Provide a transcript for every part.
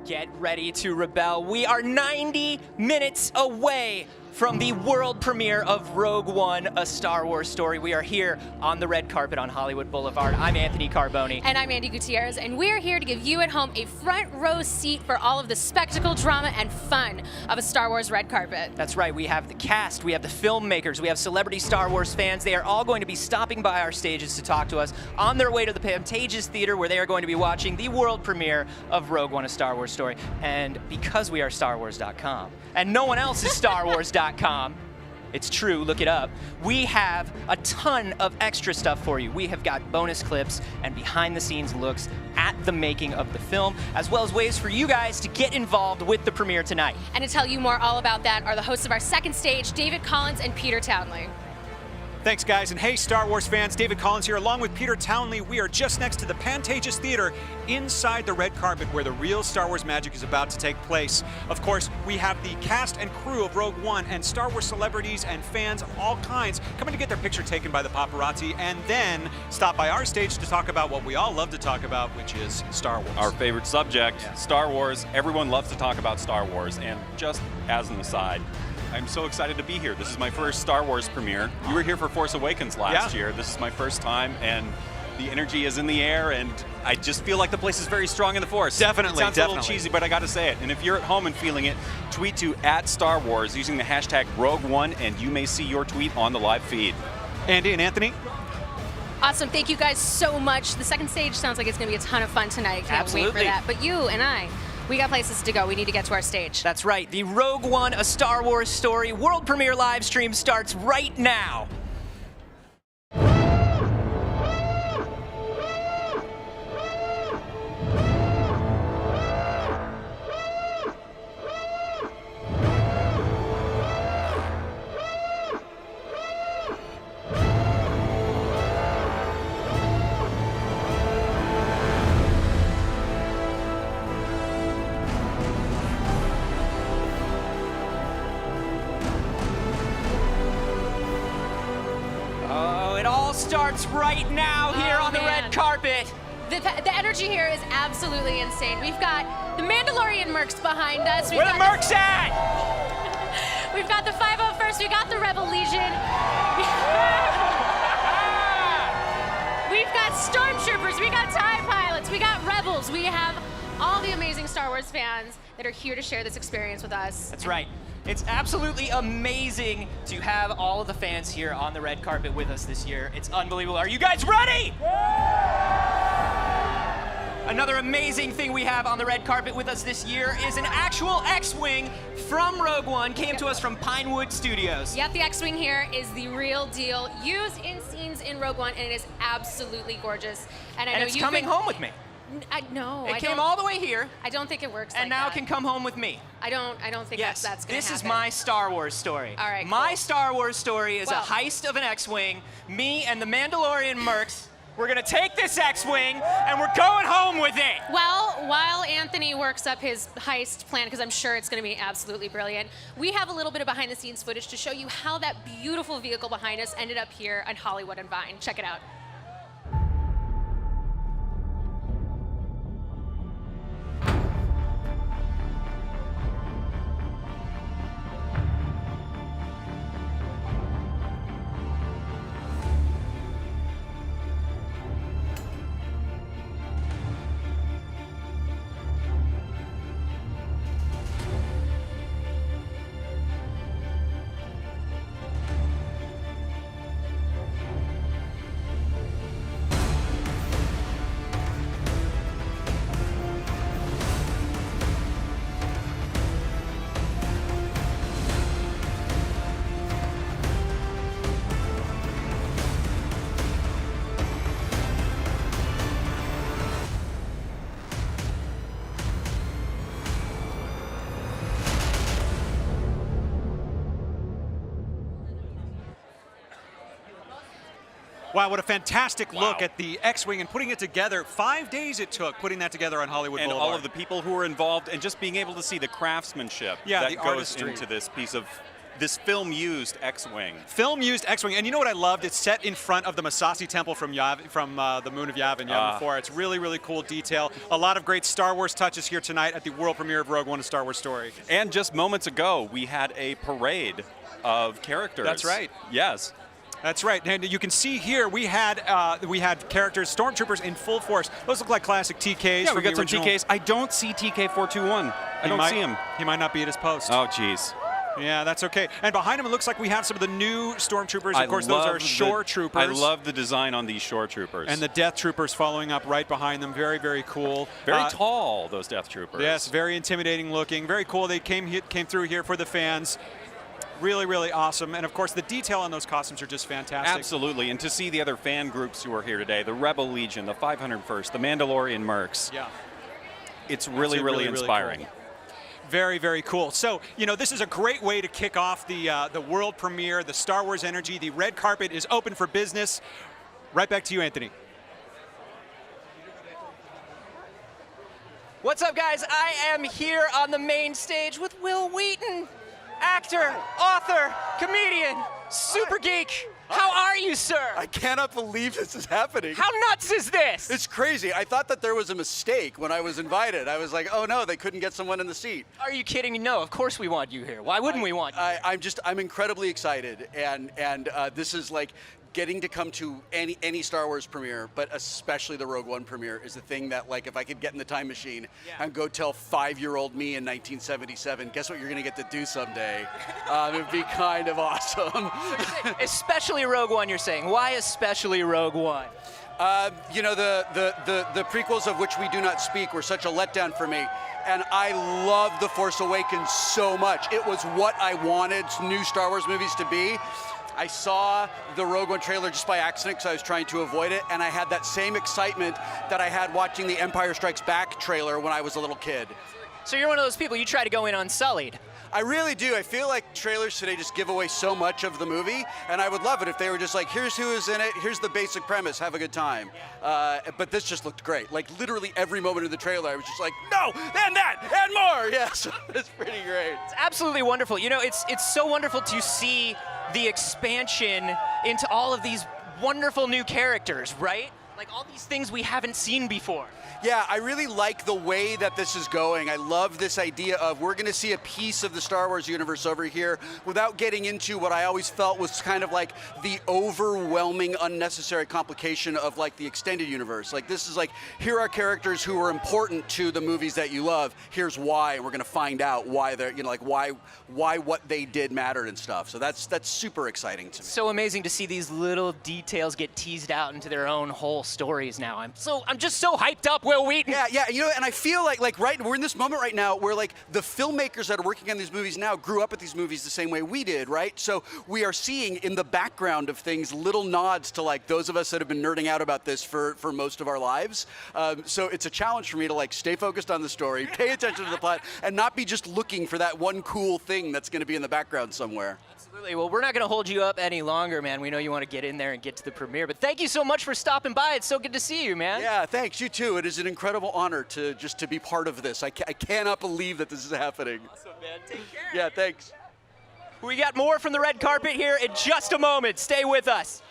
Get ready to rebel. We are 90 minutes away from the world premiere of Rogue One, A Star Wars Story. We are here on the red carpet on Hollywood Boulevard. I'm Anthony Carboni. And I'm Andy Gutierrez, and we're here to give you at home a front row seat for all of the spectacle, drama, and fun of a Star Wars red carpet. That's right, we have the cast, we have the filmmakers, we have celebrity Star Wars fans. They are all going to be stopping by our stages to talk to us on their way to the Pantages Theater, where they are going to be watching the world premiere of Rogue One, A Star Wars Story. And because we are StarWars.com, and no one else is StarWars.com, it's true, look it up, we have a ton of extra stuff for you. We have got bonus clips and behind-the-scenes looks at the making of the film, as well as ways for you guys to get involved with the premiere tonight. And to tell you more all about that are the hosts of our second stage, David Collins and Peter Townley. Thanks, guys, and hey, Star Wars fans, David Collins here, along with Peter Townley. We are just next to the Pantages Theater, inside the red carpet, where the real Star Wars magic is about to take place. Of course, we have the cast and crew of Rogue One and Star Wars celebrities and fans, all kinds, coming to get their picture taken by the paparazzi, and then stop by our stage to talk about what we all love to talk about, which is Star Wars. Our favorite subject, Star Wars. Everyone loves to talk about Star Wars, and just as an aside, I'm so excited to be here. This is my first Star Wars premiere. You were here for Force Awakens last year. This is my first time, and the energy is in the air, and I just feel like the place is very strong in the Force. Definitely, it sounds a little cheesy, but I gotta say it. And if you're at home and feeling it, tweet to @StarWars using the hashtag Rogue1, and you may see your tweet on the live feed. Andy and Anthony? Awesome, thank you guys so much. The second stage sounds like it's gonna be a ton of fun tonight. Can't wait for that. But you and I, we got places to go. We need to get to our stage. That's right. The Rogue One, A Star Wars Story world premiere live stream starts right now. It all starts right now here on the red carpet. The energy here is absolutely insane. We've got the Mandalorian mercs behind us. Where the mercs at? We've got the 501st, we got the Rebel Legion. We've got Stormtroopers, we got TIE pilots, we got Rebels. We have all the amazing Star Wars fans that are here to share this experience with us. That's right. It's absolutely amazing to have all of the fans here on the red carpet with us this year. It's unbelievable. Are you guys ready? Another amazing thing we have on the red carpet with us this year is an actual X-Wing from Rogue One. Came to us from Pinewood Studios. Yep, the X-Wing here is the real deal. Used in scenes in Rogue One, and it is absolutely gorgeous. And I know it's coming home with me. No, it came all the way here. I don't think it works. And now it can come home with me. I don't think that's going to happen. This is my Star Wars story. All right, my cool. Star Wars story is a heist of an X-Wing. Me and the Mandalorian mercs, we're gonna take this X-Wing and we're going home with it. Well, while Anthony works up his heist plan, because I'm sure it's going to be absolutely brilliant, we have a little bit of behind-the-scenes footage to show you how that beautiful vehicle behind us ended up here on Hollywood and Vine. Check it out. Wow, what a fantastic look at the X-Wing and putting it together. 5 days it took putting that together on Hollywood Boulevard. And all of the people who were involved, and just being able to see the craftsmanship that the goes artistry into this piece of this film-used X-Wing. Film-used X-Wing, and you know what I loved? It's set in front of the Massassi Temple from the Moon of Yavin, Yavin 4. It's really, really cool detail. A lot of great Star Wars touches here tonight at the world premiere of Rogue One: A Star Wars Story. And just moments ago, we had a parade of characters. That's right. Yes. That's right, and you can see here we had characters, stormtroopers in full force. Those look like classic TKs. Yeah, from we got the some original. TKs. I don't see TK421. I don't see him. He might not be at his post. Oh, jeez. Yeah, that's okay. And behind him, it looks like we have some of the new stormtroopers. Of course, those are shore troopers. I love the design on these shore troopers. And the Death Troopers following up right behind them. Very, very cool. Very tall, those Death Troopers. Yes, very intimidating looking. Very cool. They came through here for the fans. Really, really awesome. And of course, the detail on those costumes are just fantastic. Absolutely. And to see the other fan groups who are here today, the Rebel Legion, the 501st, the Mandalorian Mercs. Yeah. It's really, really inspiring. Really cool. Very, very cool. So, you know, this is a great way to kick off the world premiere, the Star Wars energy. The red carpet is open for business. Right back to you, Anthony. What's up, guys? I am here on the main stage with Wil Wheaton, actor, author, comedian, super geek. How are you, sir? I cannot believe this is happening. How nuts is this? It's crazy. I thought that there was a mistake when I was invited. I was like, oh no, they couldn't get someone in the seat. Are you kidding me? No, of course we want you here. Why wouldn't we want you? I'm incredibly excited, and this is like getting to come to any Star Wars premiere, but especially the Rogue One premiere, is the thing that, like, if I could get in the time machine and go tell 5-year-old me in 1977, guess what you're gonna get to do someday? It'd be kind of awesome. Especially Rogue One, you're saying. Why especially Rogue One? You know, the prequels of which we do not speak were such a letdown for me. And I love The Force Awakens so much. It was what I wanted new Star Wars movies to be. I saw the Rogue One trailer just by accident because I was trying to avoid it, and I had that same excitement that I had watching the Empire Strikes Back trailer when I was a little kid. So you're one of those people, you try to go in unsullied. I really do. I feel like trailers today just give away so much of the movie, and I would love it if they were just like, here's who is in it, here's the basic premise, have a good time. But this just looked great. Like, literally every moment of the trailer, I was just like, no, and that, and more. Yeah, so it's pretty great. It's absolutely wonderful. You know, it's so wonderful to see the expansion into all of these wonderful new characters, right? Like all these things we haven't seen before. Yeah, I really like the way that this is going. I love this idea of we're going to see a piece of the Star Wars universe over here without getting into what I always felt was kind of like the overwhelming, unnecessary complication of like the extended universe. Like this is like, here are characters who are important to the movies that you love. Here's why, and we're going to find out why they're, you know, like why what they did mattered and stuff. So that's super exciting to me. So amazing to see these little details get teased out into their own whole stories now. I'm just so hyped up, Wil Wheaton. Yeah, you know, and I feel like we're in this moment right now where like the filmmakers that are working on these movies now grew up at these movies the same way we did, right? So we are seeing in the background of things little nods to like those of us that have been nerding out about this for most of our lives. So it's a challenge for me to like stay focused on the story, pay attention to the plot, and not be just looking for that one cool thing that's going to be in the background somewhere. Absolutely. Well, we're not going to hold you up any longer, man. We know you want to get in there and get to the premiere. But thank you so much for stopping by. It's so good to see you, man. Yeah, thanks. You too. It is an incredible honor to be part of this. I cannot believe that this is happening. Awesome, man. Take care. Yeah, thanks. We got more from the red carpet here in just a moment. Stay with us.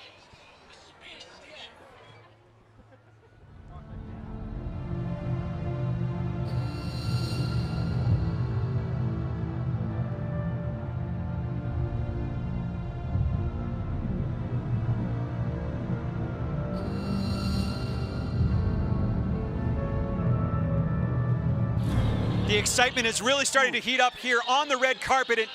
The excitement is really starting to heat up here on the red carpet.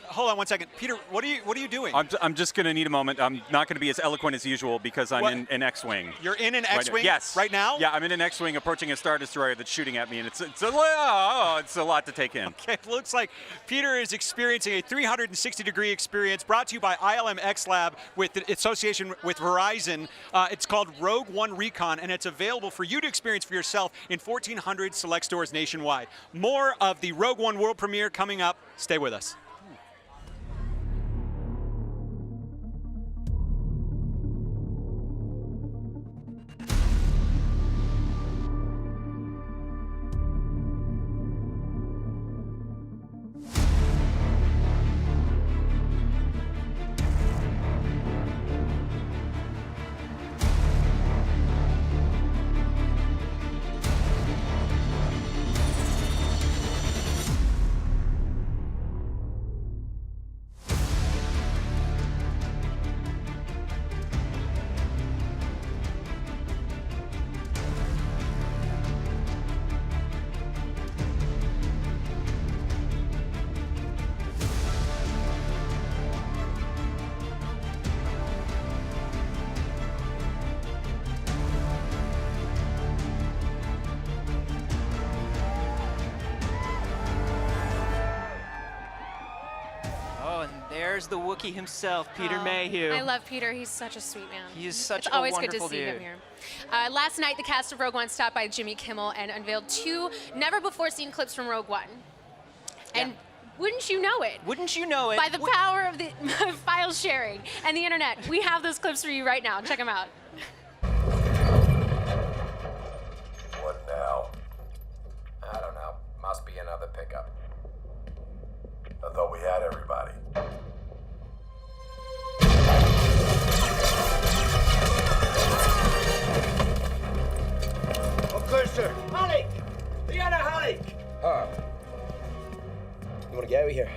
Hold on one second. Peter, what are you doing? I'm just going to need a moment. I'm not going to be as eloquent as usual because I'm in an X-Wing. You're in an X-Wing? Yes. Right now? Yeah, I'm in an X-Wing approaching a Star Destroyer that's shooting at me, and it's a lot to take in. Okay, it looks like Peter is experiencing a 360-degree experience brought to you by ILM X Lab with the association with Verizon. It's called Rogue One Recon, and it's available for you to experience for yourself in 1,400 select stores nationwide. More of the Rogue One world premiere coming up. Stay with us. there's the Wookiee himself, Peter Mayhew. I love Peter. He's such a sweet man. He is such it's a always wonderful good to see dude. him here. Last night, the cast of Rogue One stopped by Jimmy Kimmel and unveiled 2 never-before-seen clips from Rogue One. And wouldn't you know it? Wouldn't you know it? By the power of the file sharing and the internet, we have those clips for you right now. Check them out. What now? I don't know. Must be another pickup. I thought we had everybody. Of course, sir. Halleck! Liana Halleck! You wanna get out of here?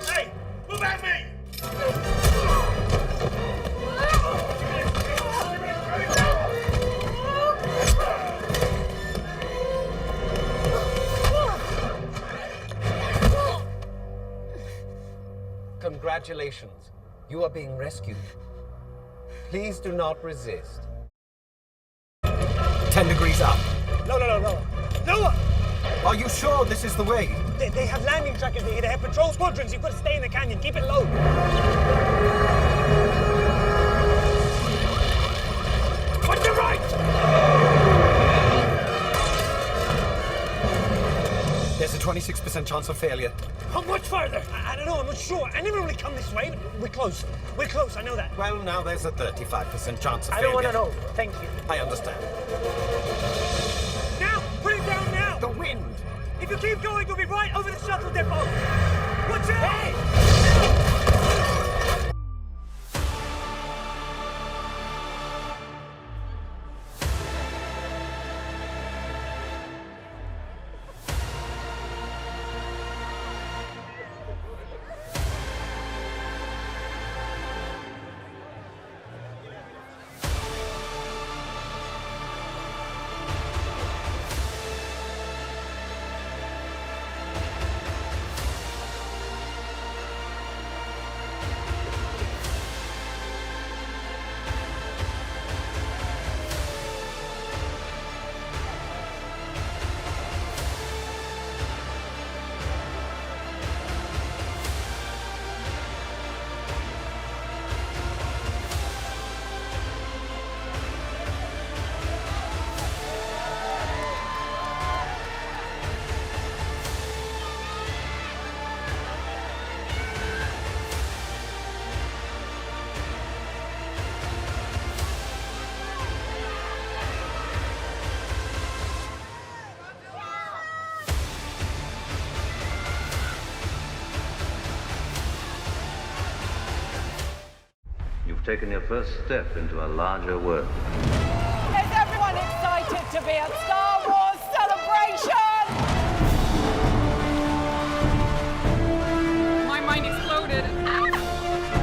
Hey! Move at me! Congratulations. You are being rescued. Please do not resist. 10 degrees up. No! Noah! Are you sure this is the way? They have landing trackers. They have patrol squadrons. You've got to stay in the canyon. Keep it low. On the right! There's a 26% chance of failure. How much further? I don't know. I'm not sure. I never really come this way, but we're close. We're close. I know that. Well, now there's a 35% chance of failure. I don't want to know. Thank you. I understand. Now! Put it down now! The wind! If you keep going, you'll be right over the shuttle depot. Watch out! Hey! You've taken your first step into a larger world. Is everyone excited to be at Star Wars Celebration? My mind exploded.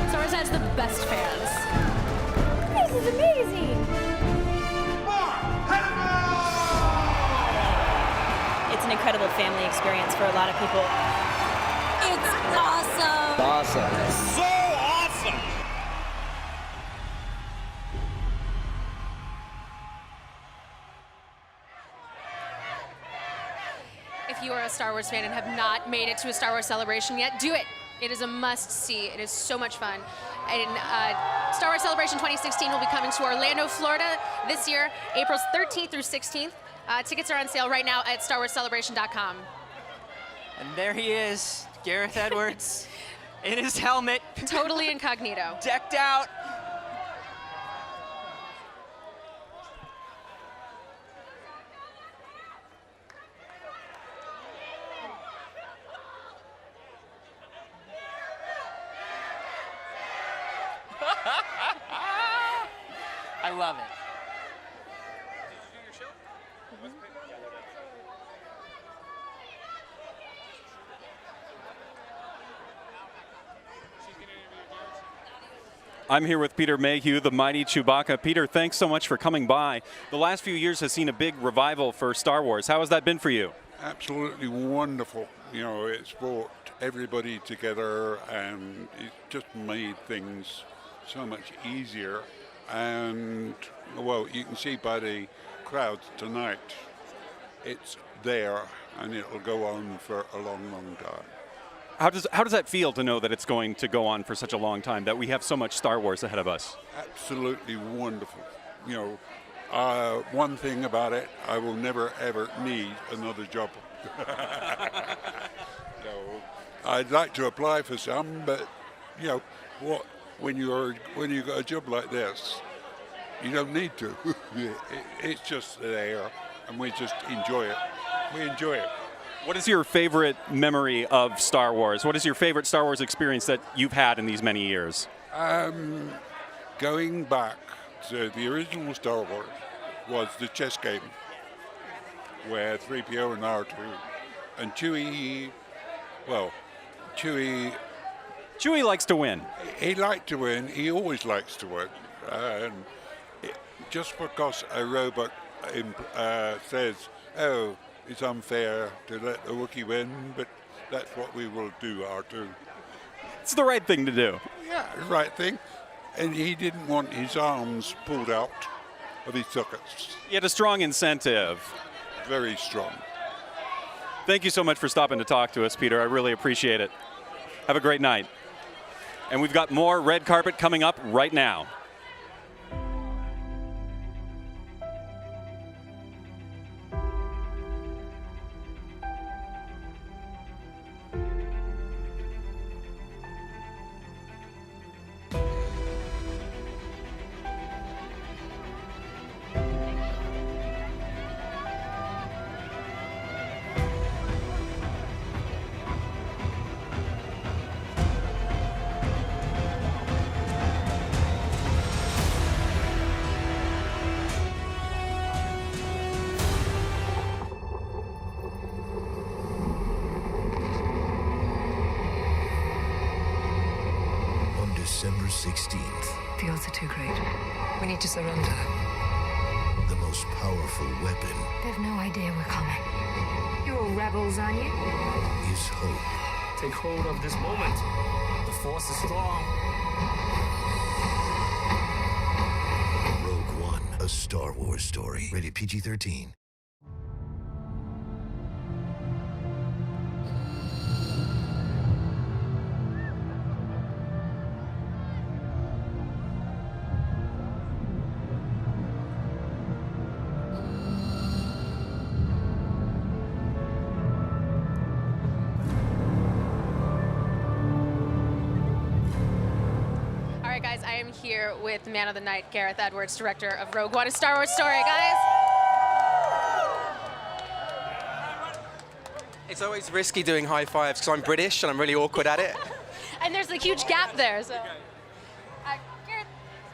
Star Wars has the best fans. This is amazing. It's an incredible family experience for a lot of people. It's awesome. Awesome. So awesome! If you are a Star Wars fan and have not made it to a Star Wars Celebration yet, do it. It is a must-see. It is so much fun. And Star Wars Celebration 2016 will be coming to Orlando, Florida this year, April 13th through 16th. Tickets are on sale right now at StarWarsCelebration.com. And there he is, Gareth Edwards, in his helmet. Totally incognito. Decked out. I love it. I'm here with Peter Mayhew, the mighty Chewbacca. Peter, thanks so much for coming by. The last few years has seen a big revival for Star Wars. How has that been for you? Absolutely wonderful. You know, it's brought everybody together and it just made things so much easier. And, well, you can see by the crowds tonight, it's there and it'll go on for a long, long time. How does that feel to know that it's going to go on for such a long time, that we have so much Star Wars ahead of us? Absolutely wonderful. You know, one thing about it, I will never ever need another job. So, I'd like to apply for some, but you know what? When you got a job like this, you don't need to. It's just there, and we just enjoy it. We enjoy it. What is your favorite memory of Star Wars? What is your favorite Star Wars experience that you've had in these many years? Going back to the original Star Wars was the chess game, where 3PO and R2 and Chewie likes to win. He liked to win. He always likes to win. And just because a robot says, "Oh, it's unfair to let the Wookiee win," but that's what we will do, R2. It's the right thing to do. Yeah, right thing. And he didn't want his arms pulled out of his sockets. He had a strong incentive. Very strong. Thank you so much for stopping to talk to us, Peter. I really appreciate it. Have a great night. And we've got more red carpet coming up right now. December 16th. The odds are too great. We need to surrender. The most powerful weapon They've no idea we're coming. You're all rebels, aren't you? is hope. Take hold of this moment. The Force is strong. Rogue One, a Star Wars story. Rated PG-13. Guys, I am here with Man of the Night, Gareth Edwards, director of Rogue One, a Star Wars story, guys. It's always risky doing high fives because I'm British and I'm really awkward at it. And there's a huge gap there, so. Gareth,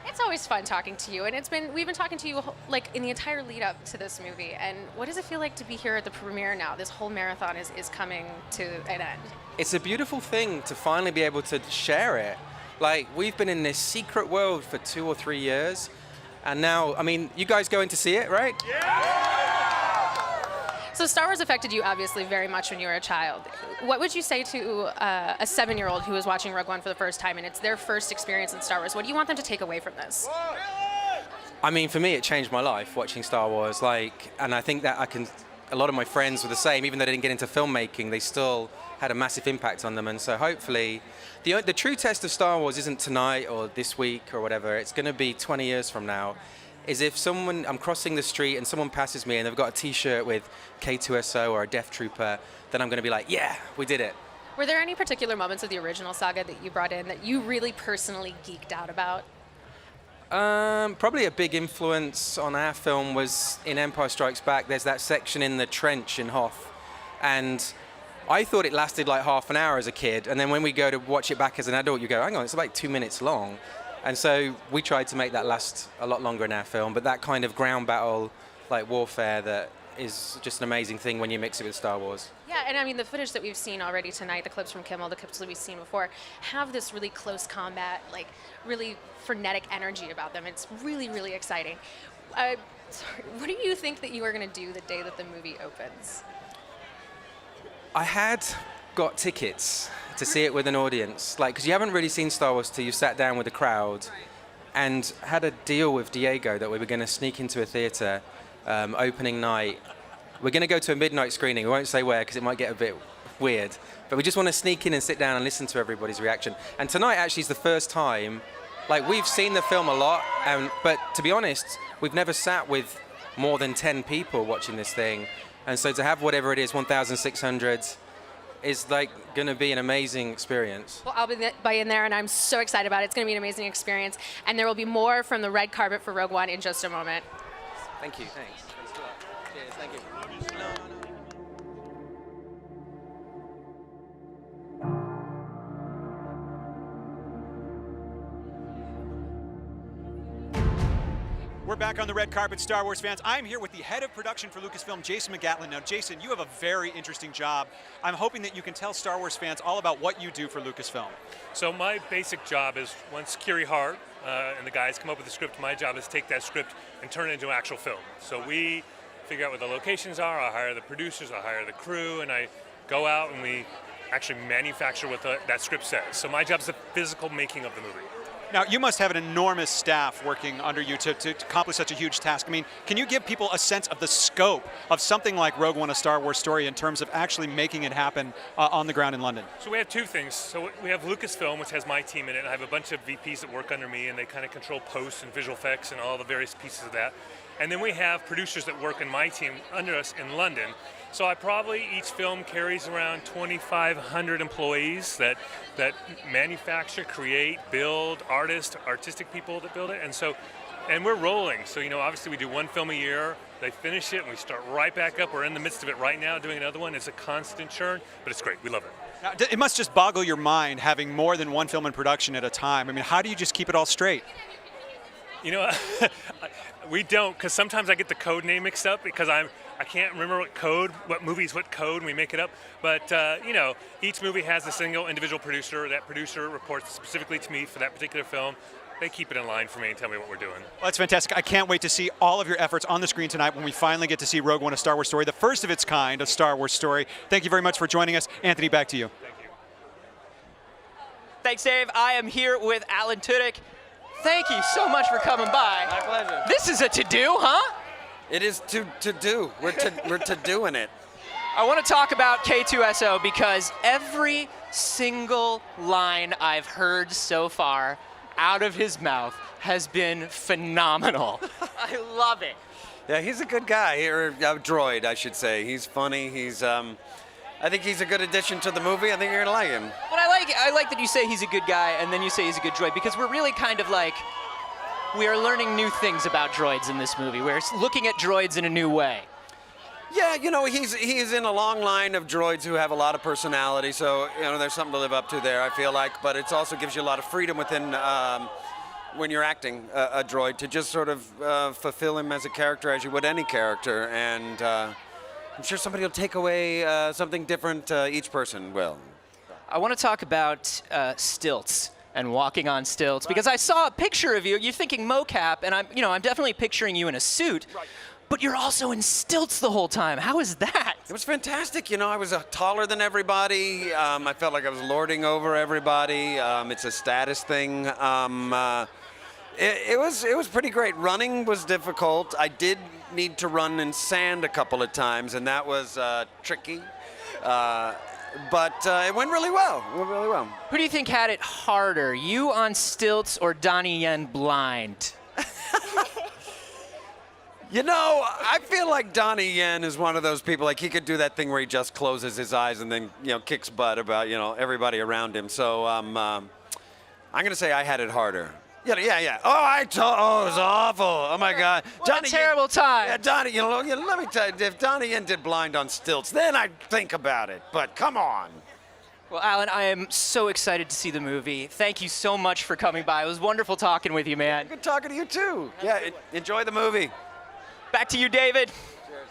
it's always fun talking to you, and we've been talking to you like in the entire lead up to this movie. And what does it feel like to be here at the premiere now? This whole marathon is coming to an end. It's a beautiful thing to finally be able to share it. Like, we've been in this secret world for 2 or 3 years, and now, I mean, you guys going to see it, right? Yeah! So Star Wars affected you, obviously, very much when you were a child. What would you say to a 7-year-old who is watching Rogue One for the first time, and it's their first experience in Star Wars? What do you want them to take away from this? I mean, for me, it changed my life, watching Star Wars, and I think that a lot of my friends were the same. Even though they didn't get into filmmaking, they still had a massive impact on them. And so hopefully, the true test of Star Wars isn't tonight or this week or whatever. It's going to be 20 years from now. Is if I'm crossing the street and someone passes me and they've got a T-shirt with K2SO or a Death Trooper, then I'm going to be like, yeah, we did it. Were there any particular moments of the original saga that you brought in that you really personally geeked out about? Probably a big influence on our film was in Empire Strikes Back. There's that section in the trench in Hoth, and I thought it lasted like half an hour as a kid, and then when we go to watch it back as an adult, you go, hang on, it's like 2 minutes long. And so we tried to make that last a lot longer in our film, but that kind of ground battle, like warfare, that is just an amazing thing when you mix it with Star Wars. Yeah, and I mean, the footage that we've seen already tonight, the clips from Kimmel, the clips that we've seen before, have this really close combat, like really frenetic energy about them. It's really, really exciting. What do you think that you are going to do the day that the movie opens? I had got tickets to see it with an audience, because you haven't really seen Star Wars till you sat down with a crowd, and had a deal with Diego that we were going to sneak into a theater opening night. We're going to go to a midnight screening. We won't say where because it might get a bit weird. But we just want to sneak in and sit down and listen to everybody's reaction. And tonight actually is the first time, like we've seen the film a lot, but to be honest, we've never sat with more than 10 people watching this thing. And so to have whatever it is, 1,600, is like going to be an amazing experience. Well, I'll be in there, and I'm so excited about it. It's going to be an amazing experience. And there will be more from the red carpet for Rogue One in just a moment. Thank you. Thanks. Cheers. Thank you. We're back on the red carpet, Star Wars fans. I'm here with the head of production for Lucasfilm, Jason McGatlin. Now, Jason, you have a very interesting job. I'm hoping that you can tell Star Wars fans all about what you do for Lucasfilm. So my basic job is, once Kiri Hart and the guys come up with a script, my job is to take that script and turn it into an actual film. So we figure out what the locations are, I hire the producers, I hire the crew, and I go out and we actually manufacture what that script says. So my job is the physical making of the movie. Now, you must have an enormous staff working under you to accomplish such a huge task. I mean, can you give people a sense of the scope of something like Rogue One, A Star Wars Story, in terms of actually making it happen on the ground in London? So we have two things. So we have Lucasfilm, which has my team in it, and I have a bunch of VPs that work under me, and they kind of control post and visual effects and all the various pieces of that. And then we have producers that work in my team under us in London. So each film carries around 2,500 employees that manufacture, create, build, artistic people that build it. And we're rolling. So, obviously we do one film a year, they finish it, and we start right back up. We're in the midst of it right now doing another one. It's a constant churn, but it's great. We love it. Now, it must just boggle your mind having more than one film in production at a time. I mean, how do you just keep it all straight? We don't, because sometimes I get the code name mixed up because I can't remember what movie's what code, and we make it up. But, each movie has a single individual producer. That producer reports specifically to me for that particular film. They keep it in line for me and tell me what we're doing. Well, that's fantastic. I can't wait to see all of your efforts on the screen tonight when we finally get to see Rogue One, A Star Wars Story, the first of its kind, a Star Wars story. Thank you very much for joining us. Anthony, back to you. Thank you. Thanks, Dave. I am here with Alan Tudyk. Thank you so much for coming by. My pleasure. This is a to-do, huh? It is to do. We're to doing it. I want to talk about K2SO because every single line I've heard so far out of his mouth has been phenomenal. I love it. Yeah, he's a good guy, or a droid, I should say. He's funny. I think he's a good addition to the movie. I think you're gonna like him. But I like that you say he's a good guy and then you say he's a good droid, because we're really kind of like, we are learning new things about droids in this movie. We're looking at droids in a new way. Yeah, he's in a long line of droids who have a lot of personality, so there's something to live up to there, I feel like. But it also gives you a lot of freedom within when you're acting a droid to just sort of fulfill him as a character as you would any character. And I'm sure somebody will take away something different. Each person will. I want to talk about stilts and walking on stilts, because I saw a picture of you. You're thinking mocap, and I'm definitely picturing you in a suit. Right. But you're also in stilts the whole time. How is that? It was fantastic. I was taller than everybody. I felt like I was lording over everybody. It's a status thing. It was pretty great. Running was difficult. I did need to run in sand a couple of times, and that was tricky. But it went really well. Who do you think had it harder, you on stilts or Donnie Yen blind? I feel like Donnie Yen is one of those people, like he could do that thing where he just closes his eyes and then, kicks butt about, everybody around him. So I'm going to say I had it harder. Yeah. Oh, it was awful. Oh, my God. What a terrible time. Yeah, Donnie, let me tell you, if Donnie Yen did Blind on stilts, then I'd think about it. But come on. Well, Alan, I am so excited to see the movie. Thank you so much for coming by. It was wonderful talking with you, man. Good talking to you, too. Yeah, enjoy the movie. Back to you, David. Cheers.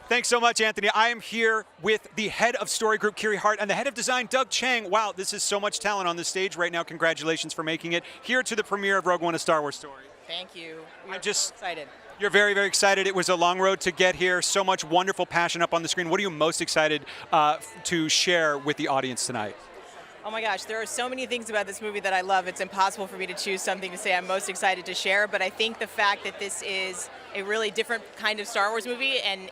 Thanks so much, Anthony. I am here with the head of Story Group, Kiri Hart, and the head of design, Doug Chang. Wow, this is so much talent on the stage right now. Congratulations for making it here to the premiere of Rogue One, A Star Wars Story. Thank you. I'm just excited. You're very, very excited. It was a long road to get here. So much wonderful passion up on the screen. What are you most excited to share with the audience tonight? Oh my gosh, there are so many things about this movie that I love. It's impossible for me to choose something to say I'm most excited to share, but I think the fact that this is a really different kind of Star Wars movie and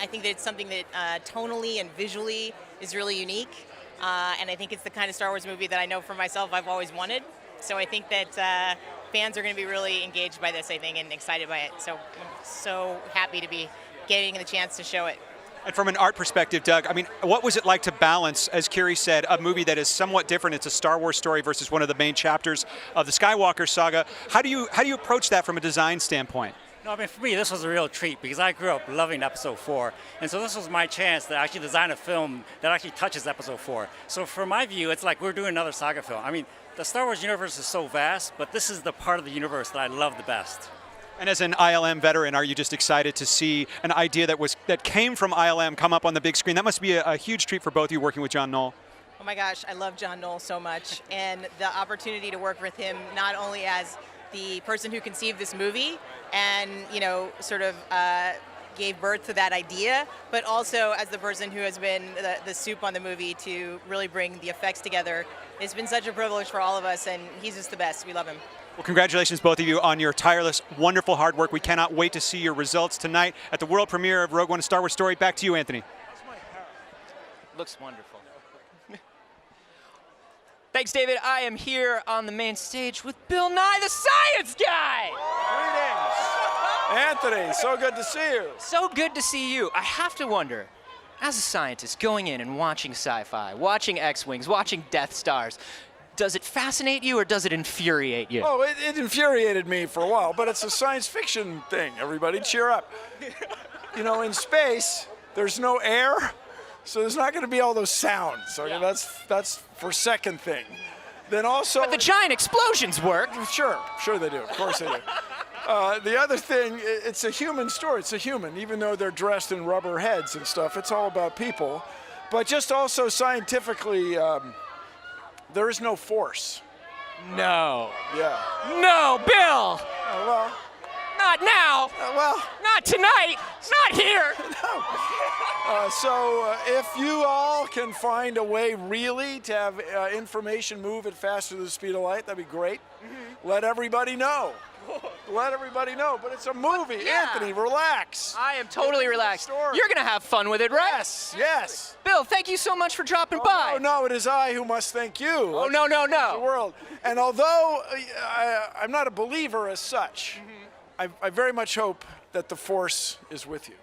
I think that it's something that tonally and visually is really unique. And I think it's the kind of Star Wars movie that I know for myself I've always wanted. So I think that fans are going to be really engaged by this, I think, and excited by it. So I'm so happy to be getting the chance to show it. And from an art perspective, Doug, I mean, what was it like to balance, as Kiri said, a movie that is somewhat different? It's a Star Wars story versus one of the main chapters of the Skywalker saga. How do you approach that from a design standpoint? No, I mean, for me, this was a real treat because I grew up loving Episode 4. And so this was my chance to actually design a film that actually touches Episode 4. So from my view, it's like we're doing another saga film. I mean, the Star Wars universe is so vast, but this is the part of the universe that I love the best. And as an ILM veteran, are you just excited to see an idea that came from ILM come up on the big screen? That must be a huge treat for both of you working with John Knoll. Oh my gosh, I love John Knoll so much. And the opportunity to work with him not only as the person who conceived this movie and, you know, sort of gave birth to that idea, but also as the person who has been the soup on the movie to really bring the effects together. It's been such a privilege for all of us, and he's just the best. We love him. Well, congratulations, both of you, on your tireless, wonderful hard work. We cannot wait to see your results tonight at the world premiere of Rogue One: A Star Wars Story. Back to you, Anthony. Looks wonderful. Thanks, David. I am here on the main stage with Bill Nye, the Science Guy. Greetings. Anthony, so good to see you. So good to see you. I have to wonder, as a scientist going in and watching sci-fi, watching X-Wings, watching Death Stars, does it fascinate you or does it infuriate you? Oh, it infuriated me for a while, but it's a science fiction thing. Everybody cheer up. You know, in space, there's no air, so there's not going to be all those sounds. So that's for second thing. Then also, but the giant explosions work. Sure they do. Of course they do. The other thing, it's a human story. It's a human, even though they're dressed in rubber heads and stuff. It's all about people. But just also scientifically, there is no force. No. Yeah. No, Bill. Well. Not now. Well. Not tonight. Not here. No. So if you all can find a way really to have information move at faster than the speed of light, that'd be great. Mm-hmm. Let everybody know. Let everybody know. But it's a movie. Yeah. Anthony, relax. I am totally relaxed. You're going to have fun with it, right? Yes. Bill, thank you so much for dropping by. No, it is I who must thank you. Oh, no. The world. And although I'm not a believer as such, I very much hope that the Force is with you.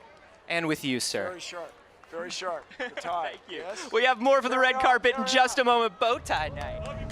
And with you, sir. Very sharp. Very sharp. The tie. Thank you. Yes? We have more for the red carpet in just a moment. Bow tie night.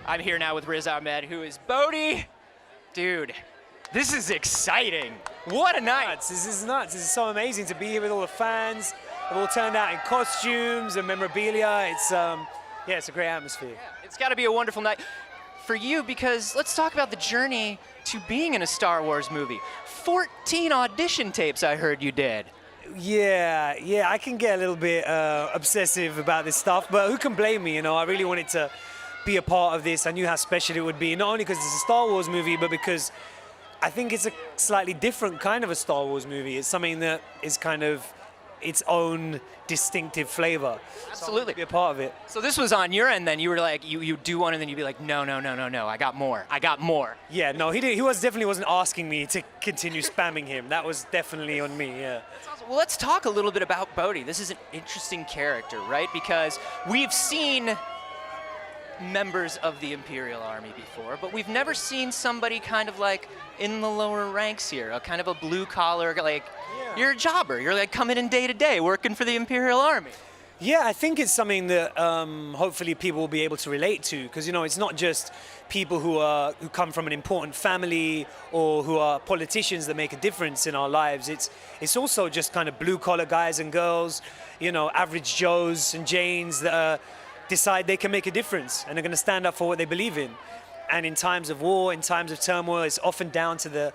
I'm here now with Riz Ahmed, who is Bodhi. Dude, this is exciting. What a night. This is nuts. This is so amazing to be here with all the fans. They've all turned out in costumes and memorabilia. It's a great atmosphere. Yeah, it's got to be a wonderful night for you, because let's talk about the journey to being in a Star Wars movie. 14 audition tapes I heard you did. Yeah, I can get a little bit obsessive about this stuff, but who can blame me? You know, I really wanted to be a part of this. I knew how special it would be, not only because it's a Star Wars movie, but because I think it's a slightly different kind of a Star Wars movie. It's something that is kind of its own distinctive flavor. Absolutely. So be a part of it. So this was on your end then. You were like, you do one and then you'd be like, no, I got more. Yeah, no, he definitely wasn't asking me to continue spamming him. That was definitely on me, yeah. Awesome. Well, let's talk a little bit about Bodhi. This is an interesting character, right? Because we've seen members of the Imperial Army before, but we've never seen somebody kind of like in the lower ranks here, a kind of a blue collar, like you're a jobber. You're like coming in day to day working for the Imperial Army. Yeah, I think it's something that hopefully people will be able to relate to, because it's not just people who come from an important family or who are politicians that make a difference in our lives. It's also just kind of blue collar guys and girls, average Joes and Janes that decide they can make a difference and are going to stand up for what they believe in. And in times of war, in times of turmoil, it's often down to the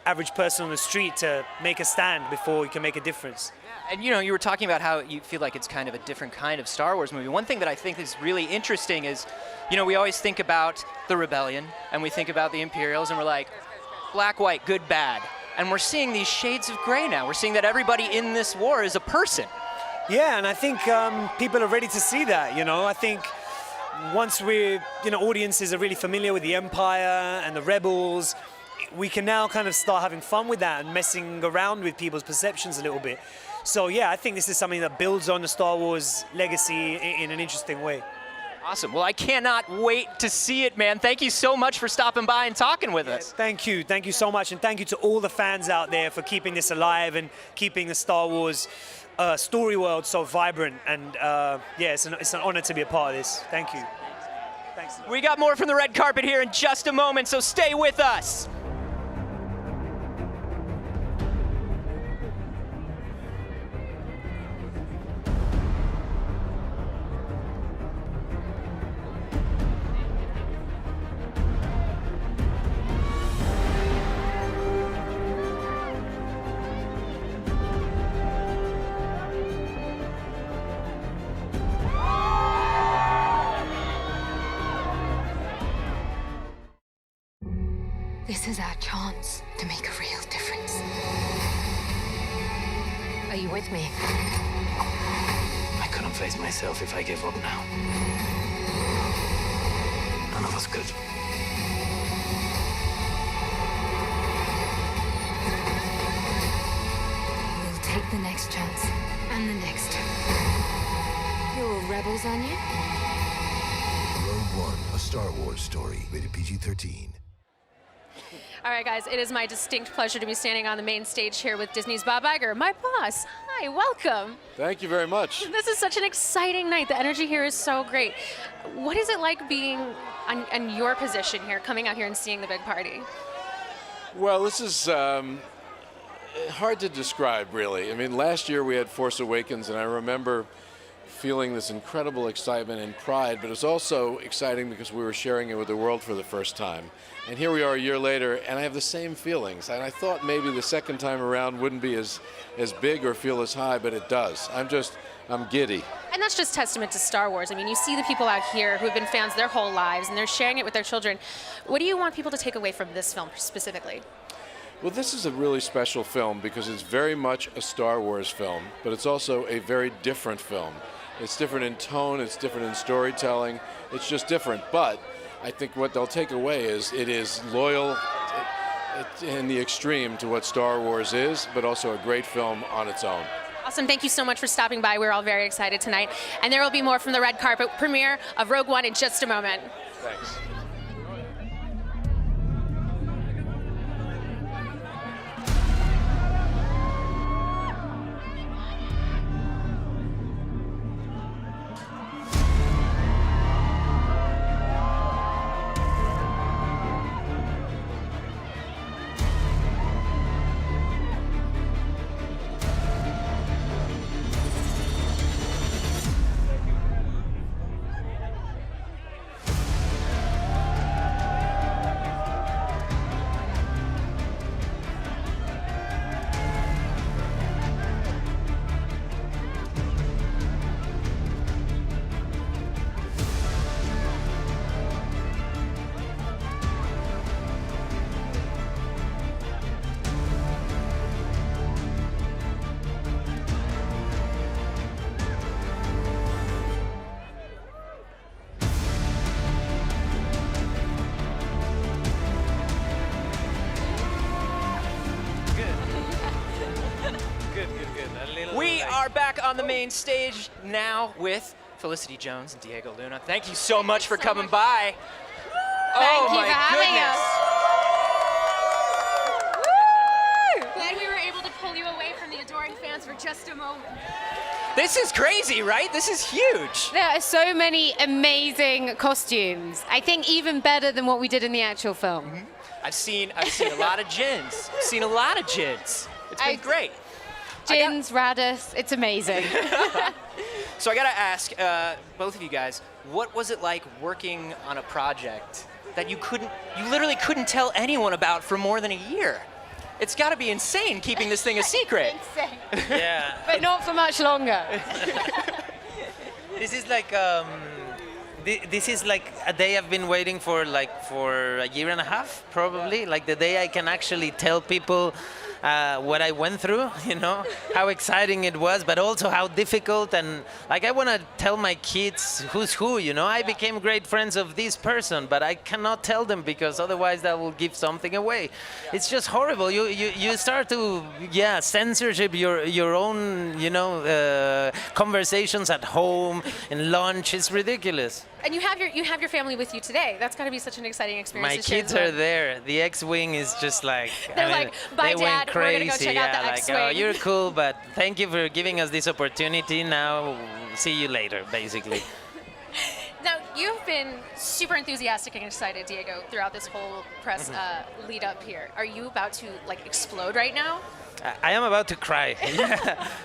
average person on the street to make a stand before you can make a difference. And you were talking about how you feel like it's kind of a different kind of Star Wars movie. One thing that I think is really interesting is, we always think about the rebellion and we think about the Imperials and we're like, black, white, good, bad. And we're seeing these shades of gray now. We're seeing that everybody in this war is a person. Yeah, and I think people are ready to see that, I think once audiences are really familiar with the Empire and the rebels, we can now kind of start having fun with that and messing around with people's perceptions a little bit. So yeah, I think this is something that builds on the Star Wars legacy in an interesting way. Awesome. Well, I cannot wait to see it, man. Thank you so much for stopping by and talking with us. Thank you. Thank you so much. And thank you to all the fans out there for keeping this alive and keeping the Star Wars story world so vibrant. And it's an honor to be a part of this. Thank you. Thanks. We got more from the red carpet here in just a moment, so stay with us. This is our chance to make a real difference. Are you with me? I couldn't face myself if I gave up now. None of us could. We'll take the next chance. And the next. You're all rebels, aren't you? Rogue One, a Star Wars story. Rated PG-13. All right, guys, it is my distinct pleasure to be standing on the main stage here with Disney's Bob Iger, my boss. Hi, welcome. Thank you very much. This is such an exciting night. The energy here is so great. What is it like being in your position here, coming out here and seeing the big party? Well, this is hard to describe, really. I mean, last year we had Force Awakens, and I remember feeling this incredible excitement and pride, but it's also exciting because we were sharing it with the world for the first time. And here we are a year later, and I have the same feelings. And I thought maybe the second time around wouldn't be as big or feel as high, but it does. I'm giddy. And that's just testament to Star Wars. I mean, you see the people out here who have been fans their whole lives, and they're sharing it with their children. What do you want people to take away from this film specifically? Well, this is a really special film because it's very much a Star Wars film, but it's also a very different film. It's different in tone, it's different in storytelling, it's just different. But I think what they'll take away is it is loyal in the extreme to what Star Wars is, but also a great film on its own. Awesome. Thank you so much for stopping by. We're all very excited tonight. And there will be more from the red carpet premiere of Rogue One in just a moment. Thanks. We are back on the main stage now with Felicity Jones and Diego Luna. Thank you so much for coming by. Thank oh you my for having goodness. us. Glad we were able to pull you away from the adoring starring fans for just a moment. This is crazy, right? This is huge. There are so many amazing costumes. I think even better than what we did in the actual film. I've seen a lot of Jins. I've seen a lot of Jins. It's been great. Jins, Radis, it's amazing. So I gotta ask both of you guys, what was it like working on a project that you literally couldn't tell anyone about for more than a year? It's got to be insane keeping this thing a secret. Insane. Yeah. But not for much longer. This is like this is like a day I've been waiting for a year and a half, probably. Like the day I can actually tell people what I went through, you know, how exciting it was, but also how difficult. And like I want to tell my kids who's who, you know. I became great friends of this person, but I cannot tell them because otherwise that will give something away. It's just horrible. You start to censorship your own, you know, conversations at home and lunch. It's ridiculous. And you have your family with you today. That's got to be such an exciting experience. My kids are there. The X-wing is just like they're like, bye, they Dad. Went crazy. We're gonna go check out the X-wing. Oh, you're cool, but thank you for giving us this opportunity. Now, see you later, basically. Now, you've been super enthusiastic and excited, Diego, throughout this whole press lead up here. Are you about to like explode right now? I am about to cry,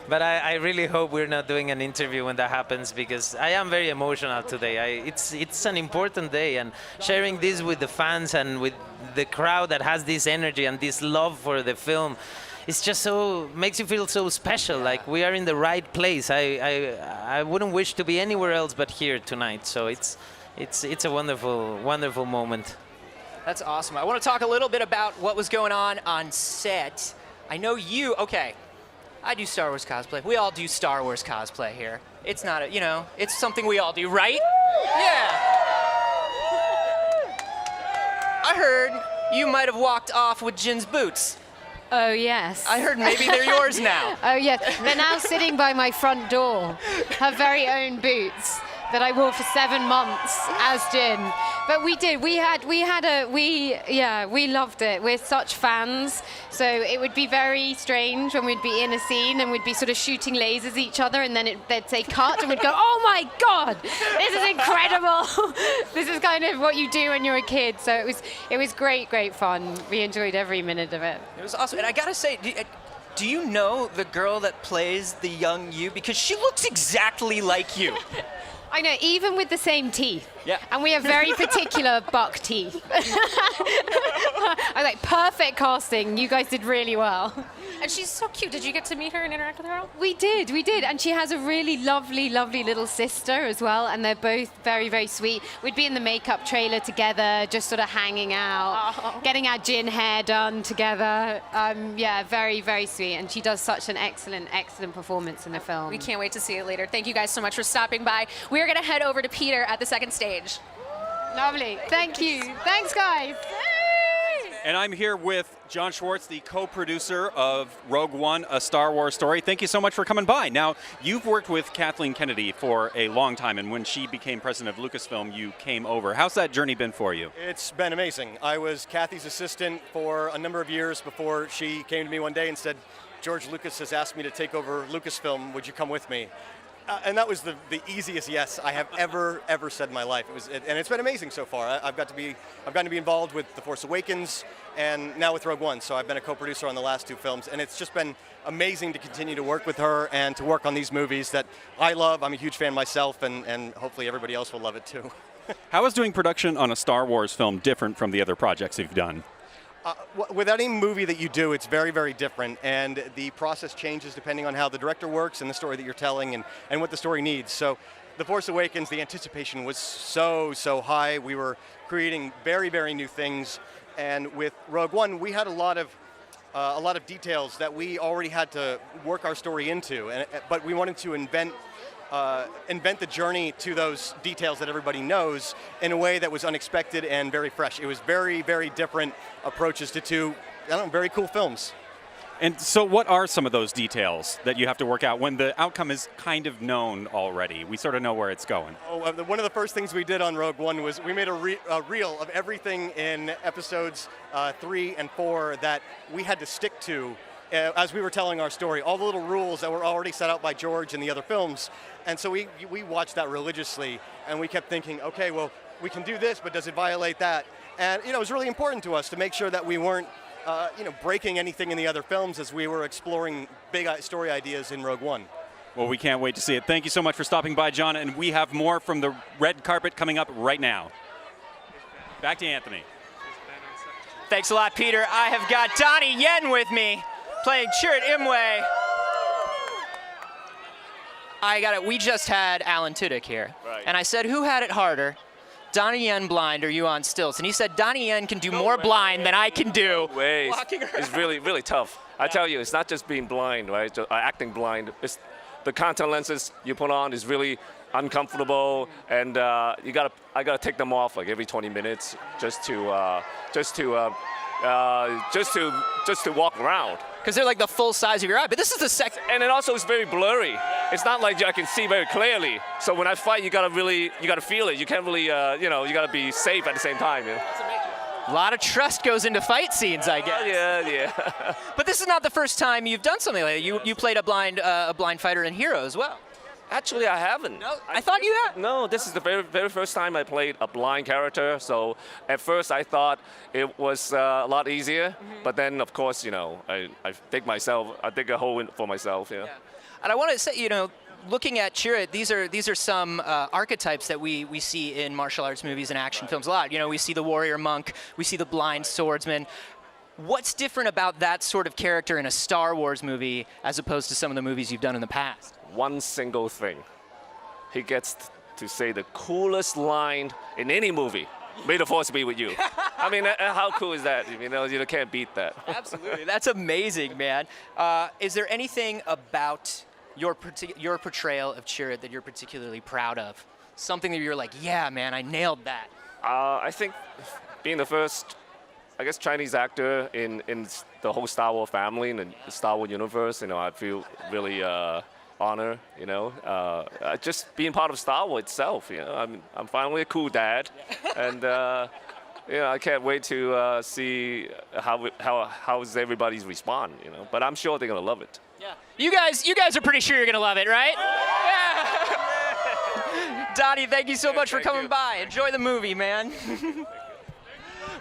but I really hope we're not doing an interview when that happens because I am very emotional today. It's an important day, and sharing this with the fans and with the crowd that has this energy and this love for the film, it's just makes you feel so special. Like we are in the right place. I wouldn't wish to be anywhere else but here tonight. So it's a wonderful moment. That's awesome. I want to talk a little bit about what was going on set. I know you, okay, I do Star Wars cosplay. We all do Star Wars cosplay here. It's not it's something we all do, right? Yeah. I heard you might have walked off with Jin's boots. Oh, yes. I heard maybe they're yours now. Oh, yes. They're now sitting by my front door. Her very own boots that I wore for 7 months as Jin. But we did. We loved it. We're such fans. So it would be very strange when we'd be in a scene and we'd be sort of shooting lasers at each other, and then they'd say cut, and we'd go, oh my God, this is incredible. This is kind of what you do when you're a kid. So it was great fun. We enjoyed every minute of it. It was awesome. And I gotta say, do you know the girl that plays the young you? Because she looks exactly like you. I know, even with the same teeth. Yeah. And we have very particular buck teeth. I like perfect casting. You guys did really well. And she's so cute. Did you get to meet her and interact with her at all? We did. And she has a really lovely little sister as well. And they're both very, very sweet. We'd be in the makeup trailer together, just sort of hanging out, getting our Jin hair done together. Very, very sweet. And she does such an excellent performance in the film. We can't wait to see it later. Thank you guys so much for stopping by. We're going to head over to Peter at the second stage. Lovely. Thank you. Thanks, guys. And I'm here with John Schwartz, the co-producer of Rogue One, A Star Wars Story. Thank you so much for coming by. Now, you've worked with Kathleen Kennedy for a long time, and when she became president of Lucasfilm, you came over. How's that journey been for you? It's been amazing. I was Kathy's assistant for a number of years before she came to me one day and said, George Lucas has asked me to take over Lucasfilm. Would you come with me? And that was the easiest yes I have ever said in my life. And it's been amazing so far. I've gotten to be involved with The Force Awakens and now with Rogue One. So I've been a co-producer on the last 2 films, and it's just been amazing to continue to work with her and to work on these movies that I love. I'm a huge fan myself, and hopefully everybody else will love it too. How is doing production on a Star Wars film different from the other projects you've done? With any movie that you do, it's very, very different, and the process changes depending on how the director works and the story that you're telling and what the story needs. So The Force Awakens, the anticipation was so high. We were creating very, very new things, and with Rogue One, we had a lot of details that we already had to work our story into, but we wanted to invent the journey to those details that everybody knows in a way that was unexpected and very fresh. It was very, very different approaches to 2, very cool films. And so what are some of those details that you have to work out when the outcome is kind of known already? We sort of know where it's going. One of the first things we did on Rogue One was we made a reel of everything in episodes 3 and 4 that we had to stick to as we were telling our story, all the little rules that were already set out by George in the other films. And so we watched that religiously, and we kept thinking, okay, well, we can do this, but does it violate that? And it was really important to us to make sure that we weren't breaking anything in the other films as we were exploring big story ideas in Rogue One. Well, we can't wait to see it. Thank you so much for stopping by, John, and we have more from the red carpet coming up right now. Back to Anthony. Thanks a lot, Peter. I have got Donnie Yen with me, playing Chirrut Imwe. I got it. We just had Alan Tudyk here, and I said, who had it harder? Donnie Yen blind or you on stilts? And he said Donnie Yen can do more blind than I can do. It's really, really tough. I tell you, it's not just being blind, right? Acting blind. It's the contact lenses you put on is really uncomfortable, and I gotta take them off like every 20 minutes just to walk around. Because they're like the full size of your eye, but this is the second. And it also is very blurry. It's not like I can see very clearly. So when I fight, you gotta feel it. You can't really, you gotta be safe at the same time. You know? A lot of trust goes into fight scenes, I guess. Yeah. But this is not the first time you've done something like that. You played a blind fighter in Hero as well. Actually, I haven't. No, I thought you had. No, this is the very, very first time I played a blind character. So at first I thought it was a lot easier, but then of course, I dig a hole in for myself. Yeah. And I want to say, looking at Chirrut, these are some archetypes that we see in martial arts movies and action films a lot. We see the warrior monk, we see the blind swordsman. What's different about that sort of character in a Star Wars movie as opposed to some of the movies you've done in the past? One single thing. He gets to say the coolest line in any movie. May the Force be with you. I mean, how cool is that? You can't beat that. Absolutely. That's amazing, man. Is there anything about your portrayal of Chirrut that you're particularly proud of? Something that you're like, yeah, man, I nailed that. I think being the first, Chinese actor in the whole Star Wars family and the Star Wars universe, I feel really honored, just being part of Star Wars itself, I'm finally a cool dad, and I can't wait to see how everybody's respond, but I'm sure they're gonna love it. Yeah. You guys are pretty sure you're gonna love it, right? Yeah. Donnie, thank you so much for coming by. Enjoy the movie, man.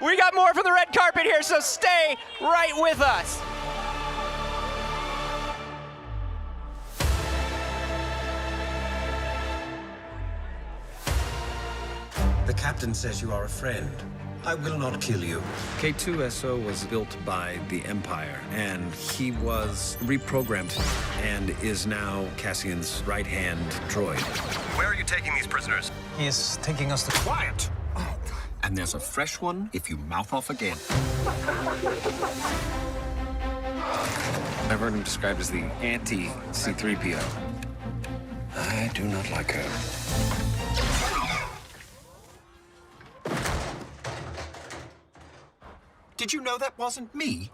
We got more from the red carpet here, so stay right with us. The captain says you are a friend. I will not kill you. K2SO was built by the Empire, and he was reprogrammed and is now Cassian's right-hand droid. Where are you taking these prisoners? He is taking us to quiet. Oh. And there's a fresh one if you mouth off again. I've heard him described as the anti-C-3PO. I do not like her. Did you know that wasn't me?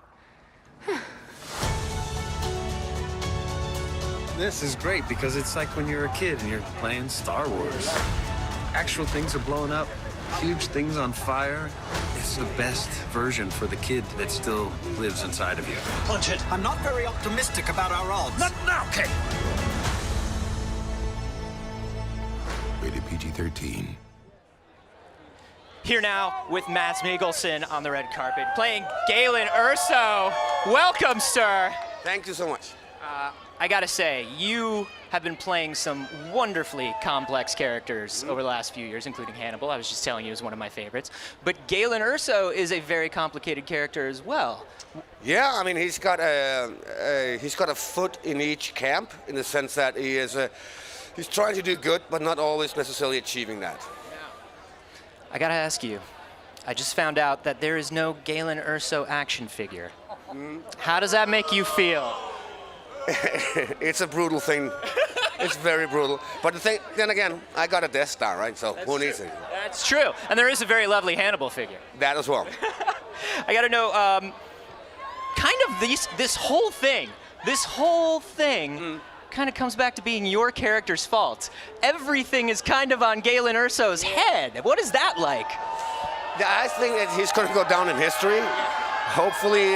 This is great because it's like when you're a kid and you're playing Star Wars. Actual things are blowing up, huge things on fire. It's the best version for the kid that still lives inside of you. Punch it. I'm not very optimistic about our odds. Not now, Kate. Rated PG-13. Here now with Mads Mikkelsen on the red carpet, playing Galen Erso. Welcome, sir. Thank you so much. I gotta say, you have been playing some wonderfully complex characters over the last few years, including Hannibal. I was just telling you is one of my favorites. But Galen Erso is a very complicated character as well. Yeah, I mean, he's got a foot in each camp in the sense that he's trying to do good, but not always necessarily achieving that. I gotta ask you, I just found out that there is no Galen Erso action figure. How does that make you feel? It's a brutal thing. It's very brutal. But then again, I got a Death Star, right? So who needs it? That's true. And there is a very lovely Hannibal figure. That as well. I gotta know, kind of this whole thing kind of comes back to being your character's fault. Everything is kind of on Galen Erso's head. What is that like? Yeah, I think that he's going to go down in history. Hopefully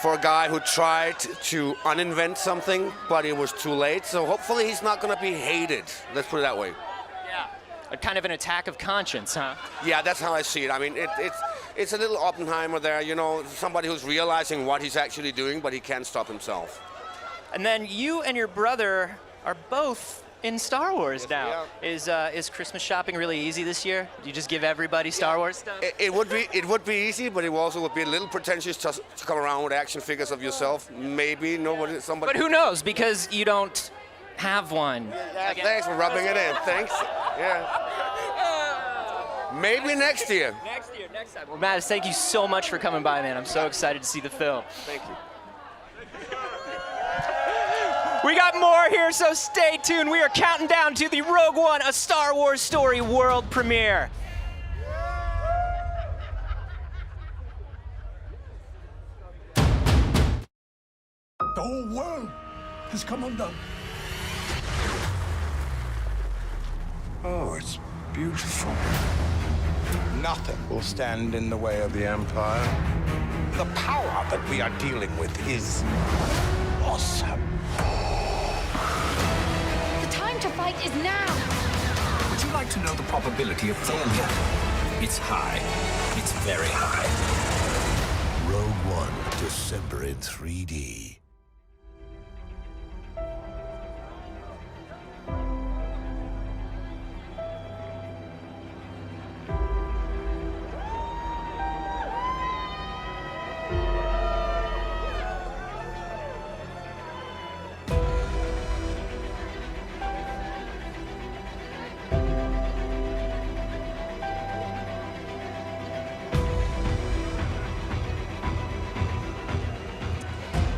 for a guy who tried to uninvent something, but it was too late. So hopefully he's not going to be hated. Let's put it that way. Yeah. A kind of an attack of conscience, huh? Yeah, that's how I see it. I mean, it's a little Oppenheimer there, you know, somebody who's realizing what he's actually doing, but he can't stop himself. And then you and your brother are both in Star Wars now. Is Christmas shopping really easy this year? Do you just give everybody Star Wars stuff? It would be easy, but it also would be a little pretentious to come around with action figures of yourself. Maybe somebody. But who knows? Because you don't have one. Thanks for rubbing it in. Thanks. Yeah. Maybe next year. Next time. Well, Mattis, thank you so much for coming by, man. I'm so excited to see the film. Thank you. We got more here, so stay tuned. We are counting down to the Rogue One, A Star Wars Story world premiere. The whole world has come undone. Oh, it's beautiful. Nothing will stand in the way of the Empire. The power that we are dealing with is awesome. The time to fight is now. Would you like to know the probability of failure? It's high. It's very high. Rogue One, December in 3D.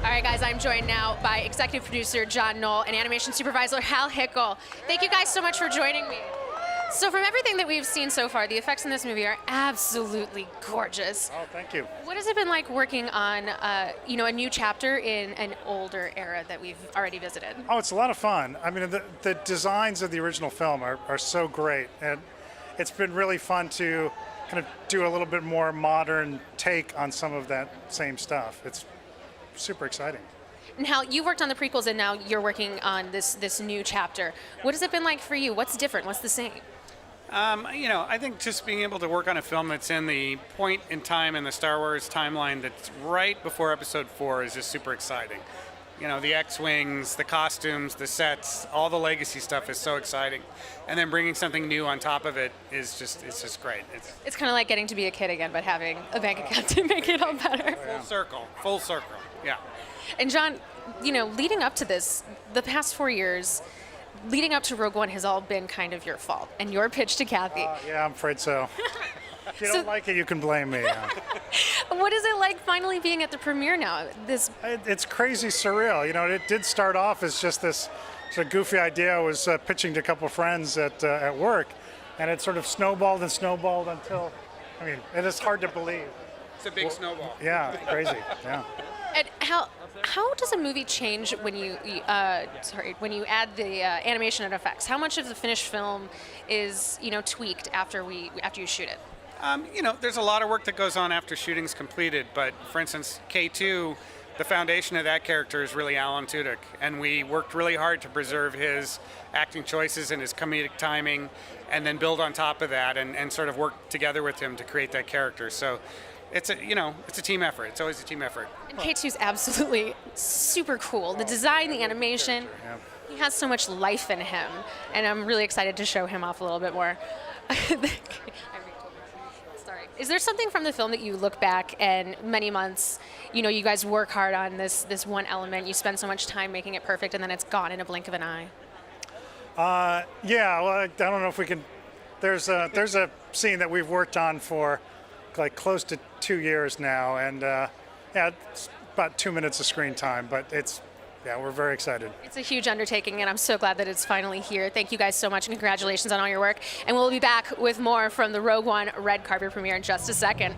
All right, guys, I'm joined now by executive producer John Knoll and animation supervisor Hal Hickel. Thank you guys so much for joining me. So from everything that we've seen so far, the effects in this movie are absolutely gorgeous. Oh, thank you. What has it been like working on, a new chapter in an older era that we've already visited? Oh, it's a lot of fun. I mean, the designs of the original film are so great, and it's been really fun to kind of do a little bit more modern take on some of that same stuff. It's super exciting. And Hal, you worked on the prequels, and now you're working on this new chapter. What has it been like for you? What's different? What's the same? I think just being able to work on a film that's in the point in time in the Star Wars timeline that's right before Episode 4 is just super exciting. You know, the X-Wings, the costumes, the sets, all the legacy stuff is so exciting. And then bringing something new on top of it is just great. It's kind of like getting to be a kid again, but having a bank account to make it all better. Full circle, yeah. And John, leading up to this, the past 4 years, leading up to Rogue One has all been kind of your fault and your pitch to Kathy. Yeah, I'm afraid so. If you don't like it, you can blame me. What is it like finally being at the premiere now? It's crazy surreal. It did start off as just this sort of goofy idea I was pitching to a couple of friends at work, and it sort of snowballed until, it is hard to believe. It's a big snowball. Yeah, crazy, yeah. And how does a movie change when you add the animation and effects? How much of the finished film is tweaked after you shoot it? There's a lot of work that goes on after shooting's completed, but for instance, K2, the foundation of that character is really Alan Tudyk, and we worked really hard to preserve his acting choices and his comedic timing, and then build on top of that and sort of work together with him to create that character. So it's a team effort. It's always a team effort. And K2's absolutely super cool. The design, the animation, he has so much life in him, and I'm really excited to show him off a little bit more. Sorry. Is there something from the film that you look back and many months, you guys work hard on this one element, you spend so much time making it perfect, and then it's gone in a blink of an eye? Yeah, well, I don't know if we can. There's a scene that we've worked on for like close to 2 years now, and it's about 2 minutes of screen time, but we're very excited. It's a huge undertaking, and I'm so glad that it's finally here. Thank you guys so much, and congratulations on all your work. And we'll be back with more from the Rogue One red carpet premiere in just a second.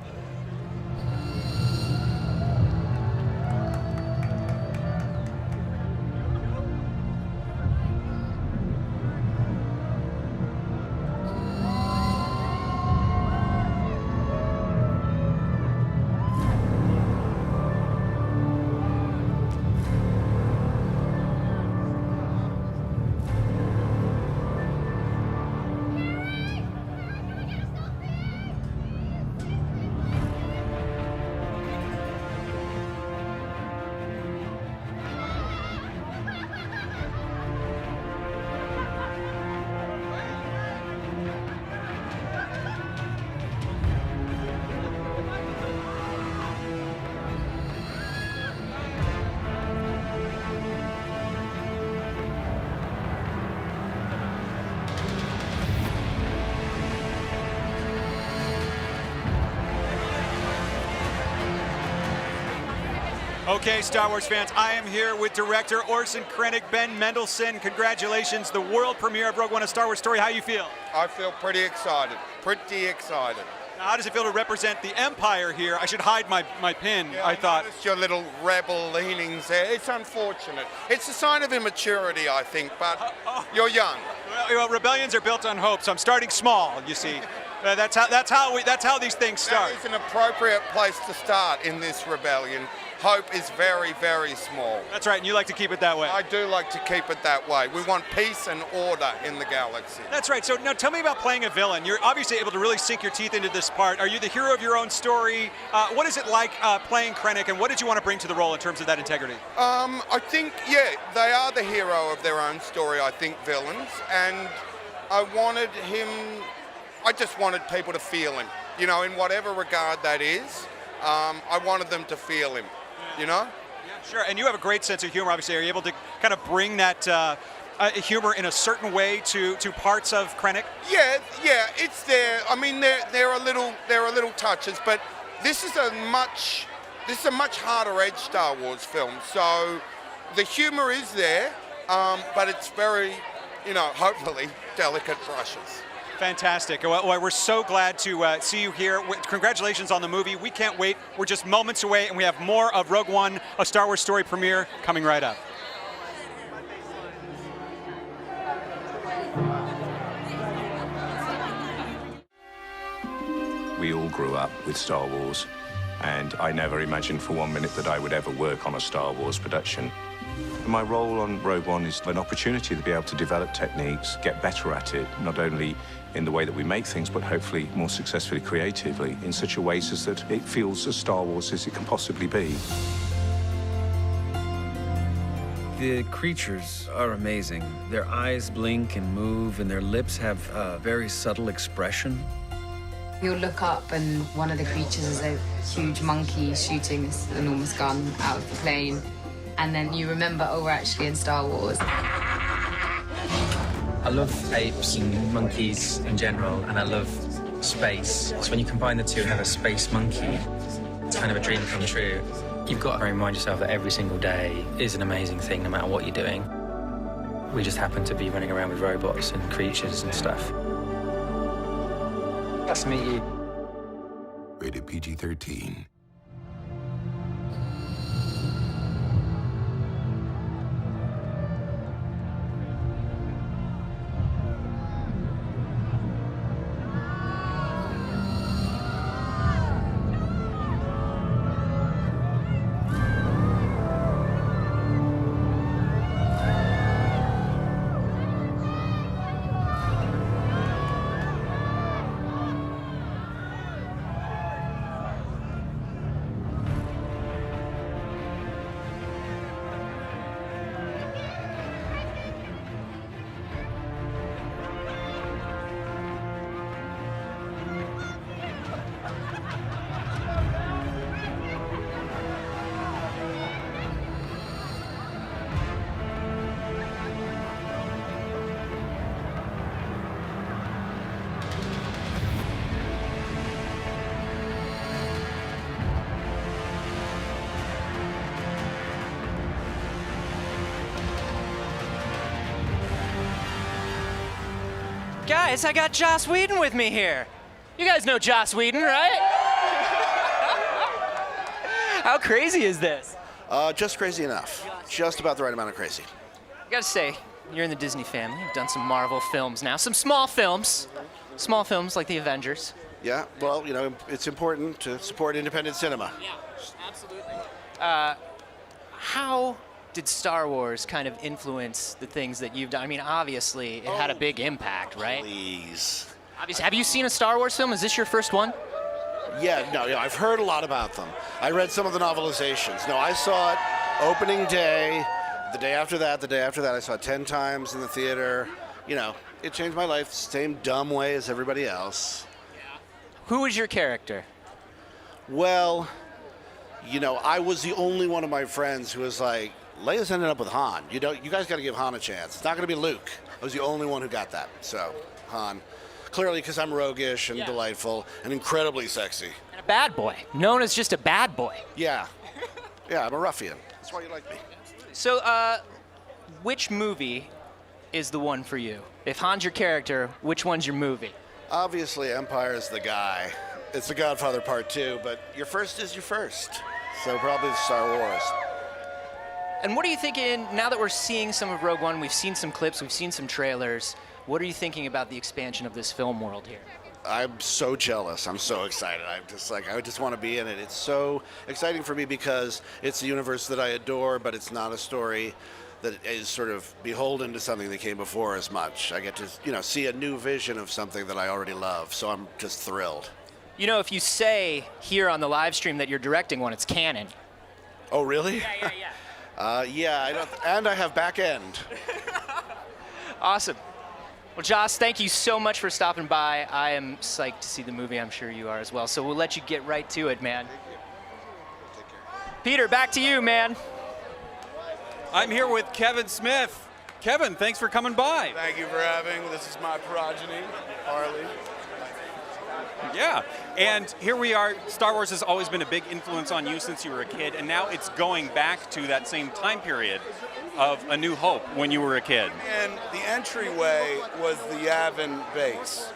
Okay, Star Wars fans, I am here with director Orson Krennic, Ben Mendelsohn. Congratulations, the world premiere of Rogue One: A Star Wars Story. How you feel? I feel pretty excited. Pretty excited. Now, how does it feel to represent the Empire here? I should hide my pin, Yeah, I thought. noticed your little rebel leanings there. It's unfortunate. It's a sign of immaturity, I think, but you're young. Well, rebellions are built on hope, so I'm starting small, you see. That's how these things start. That is an appropriate place to start in this rebellion. Hope is very, very small. That's right, and you like to keep it that way. I do like to keep it that way. We want peace and order in the galaxy. That's right. So now tell me about playing a villain. You're obviously able to really sink your teeth into this part. Are you the hero of your own story? What is it like playing Krennic, and what did you want to bring to the role in terms of that integrity? I think, yeah, they are the hero of their own story, I think, villains. And I just wanted people to feel him, you know, in whatever regard that is. I wanted them to feel him, you know? Yeah, sure. And you have a great sense of humor, obviously. Are you able to kind of bring that humor in a certain way to parts of Krennic? Yeah, it's there. I mean, there are little touches, but this is a much harder edge Star Wars film. So the humor is there, but it's very, you know, hopefully delicate brushes. Fantastic. Well, we're so glad to see you here. Congratulations on the movie. We can't wait. We're just moments away, and we have more of Rogue One: A Star Wars Story premiere coming right up. We all grew up with Star Wars, and I never imagined for 1 minute that I would ever work on a Star Wars production. My role on Rogue One is an opportunity to be able to develop techniques, get better at it, not only in the way that we make things, but hopefully more successfully creatively, in such a way as that it feels as Star Wars as it can possibly be. The creatures are amazing. Their eyes blink and move, and their lips have a very subtle expression. You'll look up and one of the creatures is a huge monkey shooting this enormous gun out of the plane. And then you remember, oh, we're actually in Star Wars. I love apes and monkeys in general, and I love space. So when you combine the two and have a space monkey, it's kind of a dream come true. You've got to remind yourself that every single day is an amazing thing, no matter what you're doing. We just happen to be running around with robots and creatures and stuff. Nice to meet you. Rated PG-13. Guys, I got Joss Whedon with me here. You guys know Joss Whedon, right? How crazy is this? Just crazy enough. Just about the right amount of crazy. I gotta say, you're in the Disney family. You've done some Marvel films now, some small films like the Avengers. Yeah, well, you know, it's important to support independent cinema. Yeah, absolutely. How did Star Wars kind of influence the things that you've done? I mean, obviously, it had a big impact, right? Please. Obviously, have you seen a Star Wars film? Is this your first one? Yeah, no, I've heard a lot about them. I read some of the novelizations. No, I saw it opening day, the day after that, I saw it 10 times in the theater. You know, it changed my life the same dumb way as everybody else. Who was your character? Well, you know, I was the only one of my friends who was like, Leia's ended up with Han. You guys got to give Han a chance. It's not going to be Luke. I was the only one who got that. So, Han. Clearly because I'm roguish and delightful and incredibly sexy. And a bad boy. Known as just a bad boy. Yeah. Yeah, I'm a ruffian. That's why you like me. So, which movie is the one for you? If Han's your character, which one's your movie? Obviously, Empire is the guy. It's The Godfather Part 2, but your first is your first. So probably Star Wars. And what are you thinking, now that we're seeing some of Rogue One, we've seen some clips, we've seen some trailers, what are you thinking about the expansion of this film world here? I'm so jealous. I'm so excited. I'm just like, I just want to be in it. It's so exciting for me because it's a universe that I adore, but it's not a story that is sort of beholden to something that came before as much. I get to, see a new vision of something that I already love, so I'm just thrilled. You know, if you say here on the live stream that you're directing one, it's canon. Oh, really? Yeah. Yeah, and I have back end. Awesome. Well, Joss, thank you so much for stopping by. I am psyched to see the movie. I'm sure you are as well. So we'll let you get right to it, man. Peter, back to you, man. I'm here with Kevin Smith. Kevin, thanks for coming by. Thank you for having. This is my progeny, Harley. Yeah, and here we are. Star Wars has always been a big influence on you since you were a kid, and now it's going back to that same time period of A New Hope when you were a kid. And the entryway was the Yavin base.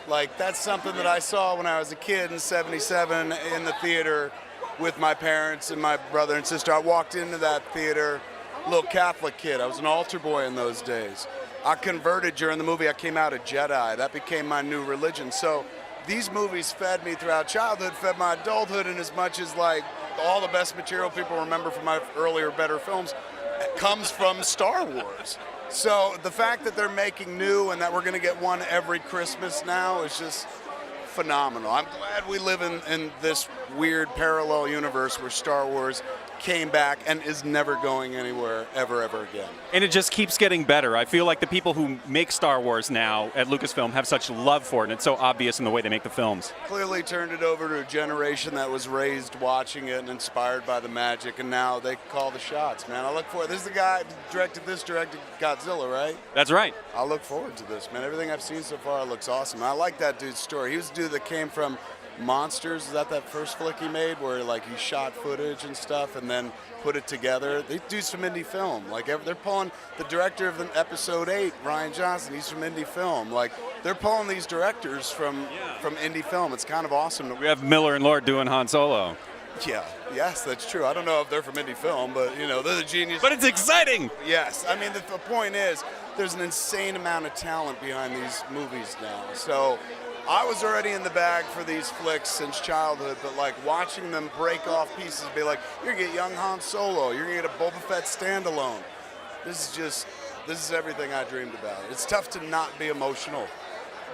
Like, that's something that I saw when I was a kid in '77 in the theater with my parents and my brother and sister. I walked into that theater, little Catholic kid. I was an altar boy in those days. I converted during the movie. I came out a Jedi. That became my new religion. So these movies fed me throughout childhood, fed my adulthood, and as much as like all the best material people remember from my earlier, better films comes from Star Wars. So the fact that they're making new and that we're going to get one every Christmas now is just phenomenal. I'm glad we live in this weird parallel universe where Star Wars came back and is never going anywhere ever again. And it just keeps getting better. I feel like the people who make Star Wars now at Lucasfilm have such love for it, and it's so obvious in the way they make the films. Clearly turned it over to a generation that was raised watching it and inspired by the magic, and now they call the shots, man. I look forward. This is the guy who directed Godzilla, right? That's right. I look forward to this, man. Everything I've seen so far looks awesome. I like that dude's story. He was the dude that came from Monsters. Is that first flick he made where like he shot footage and stuff and then put it together? They do some indie film. Like they're pulling the director of Episode 8, Rian Johnson. He's from indie film. Like they're pulling these directors from indie film. It's kind of awesome. We have Miller and Lord doing Han Solo. Yeah, yes, that's true. I don't know if they're from indie film, but they're the genius. But it's exciting. Yes, I mean the point is there's an insane amount of talent behind these movies now. So I was already in the bag for these flicks since childhood, but like watching them break off pieces, be like, you're gonna get young Han Solo, you're gonna get a Boba Fett standalone. This is everything I dreamed about. It's tough to not be emotional.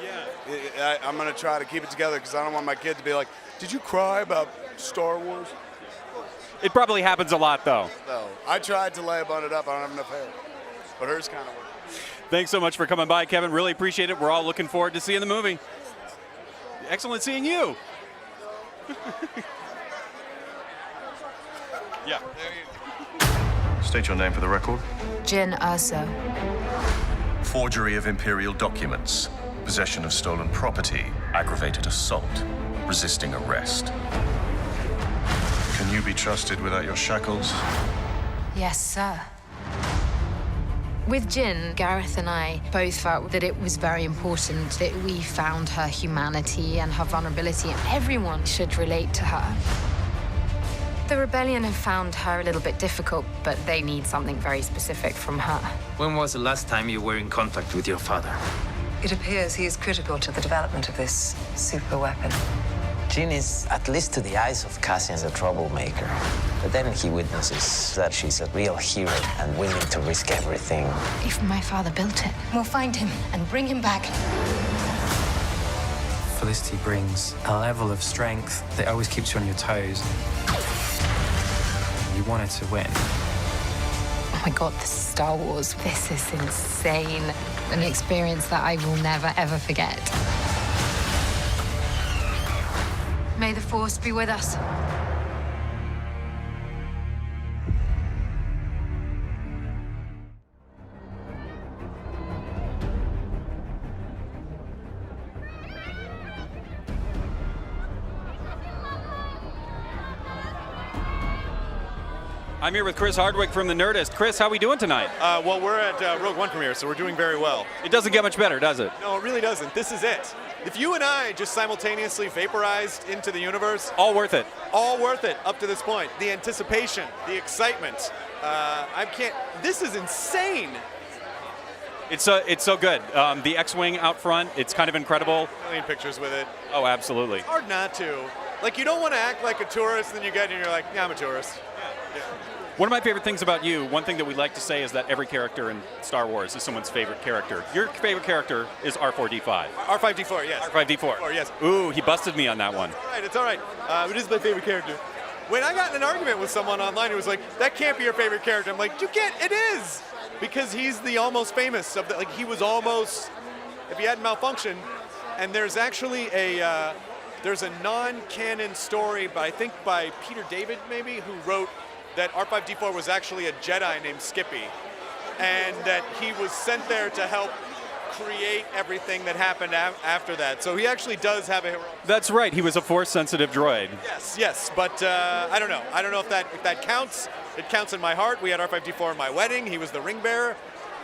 Yeah. I'm gonna try to keep it together because I don't want my kid to be like, did you cry about Star Wars? It probably happens a lot though. No, I tried to lay a bun it up, I don't have enough hair, but hers kind of worked. Thanks so much for coming by, Kevin. Really appreciate it. We're all looking forward to seeing the movie. Excellent seeing you. Yeah. State your name for the record. Jyn Erso. Forgery of imperial documents, possession of stolen property, aggravated assault, resisting arrest. Can you be trusted without your shackles? Yes, sir. With Jyn, Gareth and I both felt that it was very important that we found her humanity and her vulnerability, and everyone should relate to her. The rebellion have found her a little bit difficult, but they need something very specific from her. When was the last time you were in contact with your father? It appears he is critical to the development of this super weapon. Jyn is, at least to the eyes of Cassian, a troublemaker. But then he witnesses that she's a real hero and willing to risk everything. If my father built it, we'll find him and bring him back. Felicity brings a level of strength that always keeps you on your toes. You wanted to win. Oh my God, this is Star Wars. This is insane. An experience that I will never, ever forget. May the Force be with us. I'm here with Chris Hardwick from The Nerdist. Chris, how are we doing tonight? Well, we're at Rogue One premiere, so we're doing very well. It doesn't get much better, does it? No, it really doesn't. This is it. If you and I just simultaneously vaporized into the universe... All worth it. All worth it up to this point. The anticipation, the excitement. This is insane. It's so good. The X-Wing out front, it's kind of incredible. A million pictures with it. Oh, absolutely. It's hard not to. Like, you don't want to act like a tourist, and then you get here and you're like, yeah, I'm a tourist. Yeah. One of my favorite things about you, one thing that we like to say is that every character in Star Wars is someone's favorite character. Your favorite character is R4-D5. R5-D4, yes. R5-D4. Yes. Ooh, he busted me on that one. It's all right. It is my favorite character. When I got in an argument with someone online who was like, that can't be your favorite character, I'm like, you can't, it is! Because he's the almost famous of the, like, he was almost, if he hadn't malfunctioned, and there's actually there's a non-canon story, I think by Peter David maybe, who wrote that R5-D4 was actually a Jedi named Skippy, and that he was sent there to help create everything that happened after that. So he actually does have a hero. That's right, he was a Force-sensitive droid. Yes, but I don't know. I don't know if that counts. It counts in my heart. We had R5-D4 in my wedding. He was the ring bearer.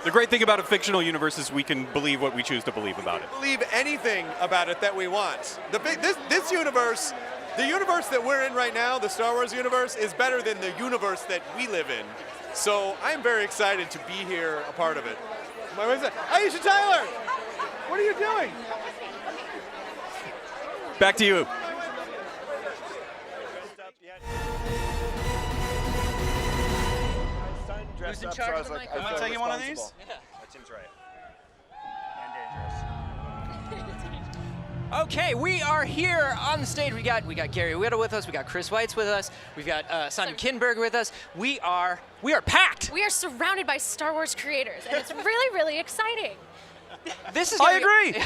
The great thing about a fictional universe is we can believe what we choose to believe about it. Believe anything about it that we want. This universe, the universe that we're in right now, the Star Wars universe, is better than the universe that we live in. So I'm very excited to be here, a part of it. Aisha Tyler, what are you doing? Back to you. Who's in charge of the mic? Am I taking one of these? Yeah. That seems right. And dangerous. Okay, we are here on the stage. We got Gary Whittle with us. We got Chris Weitz with us. We've got Simon Kinberg with us. We are packed. We are surrounded by Star Wars creators, and it's really, really exciting. This is. I agree.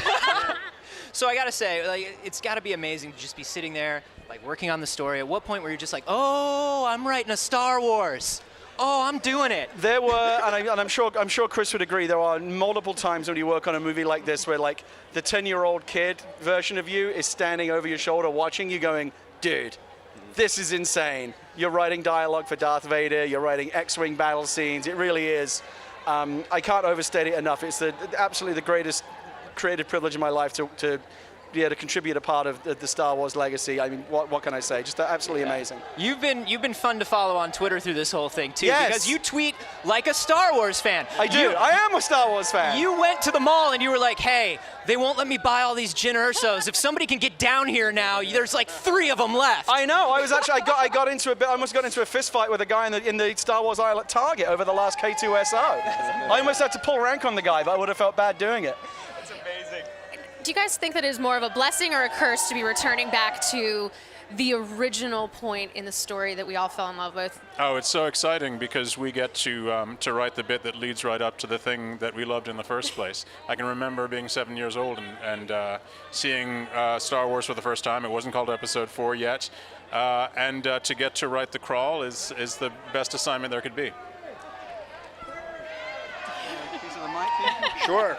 So I gotta say, like, it's gotta be amazing to just be sitting there, like, working on the story. At what point were you just like, oh, I'm writing a Star Wars? Oh, I'm doing it. There were, and I'm sure Chris would agree, there are multiple times when you work on a movie like this where, like, the 10-year-old kid version of you is standing over your shoulder watching you going, dude, this is insane. You're writing dialogue for Darth Vader, you're writing X-Wing battle scenes, it really is. I can't overstate it enough. It's absolutely the greatest creative privilege in my life to be able to contribute a part of the Star Wars legacy. I mean, what can I say? Just absolutely amazing. You've been fun to follow on Twitter through this whole thing too, yes. Because you tweet like a Star Wars fan. I do. I am a Star Wars fan. You went to the mall and you were like, hey, they won't let me buy all these Jyn Ersos. If somebody can get down here now, there's like 3 of them left. I know. I was actually I almost got into a fist fight with a guy in the Star Wars aisle at Target over the last K2SO. I almost had to pull rank on the guy, but I would have felt bad doing it. That's amazing. Do you guys think that it is more of a blessing or a curse to be returning back to the original point in the story that we all fell in love with? Oh, it's so exciting because we get to write the bit that leads right up to the thing that we loved in the first place. I can remember being 7 years old and seeing Star Wars for the first time. It wasn't called Episode 4 yet. And to get to write the crawl is the best assignment there could be. Sure.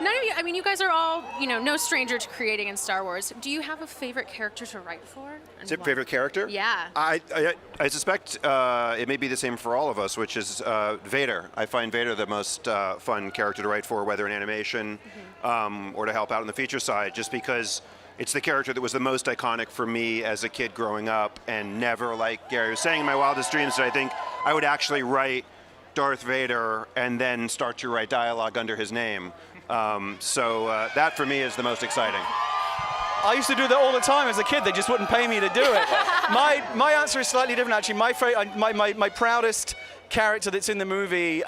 None of you, I mean, you guys are all, no stranger to creating in Star Wars. Do you have a favorite character to write for? Is it favorite character? Yeah. I suspect it may be the same for all of us, which is Vader. I find Vader the most fun character to write for, whether in animation or to help out on the feature side, just because it's the character that was the most iconic for me as a kid growing up, and never, like Gary was saying, in my wildest dreams, that I think I would actually write Darth Vader and then start to write dialogue under his name. So that for me is the most exciting. I used to do that all the time as a kid. They just wouldn't pay me to do it. My answer is slightly different, actually. My proudest character that's in the movie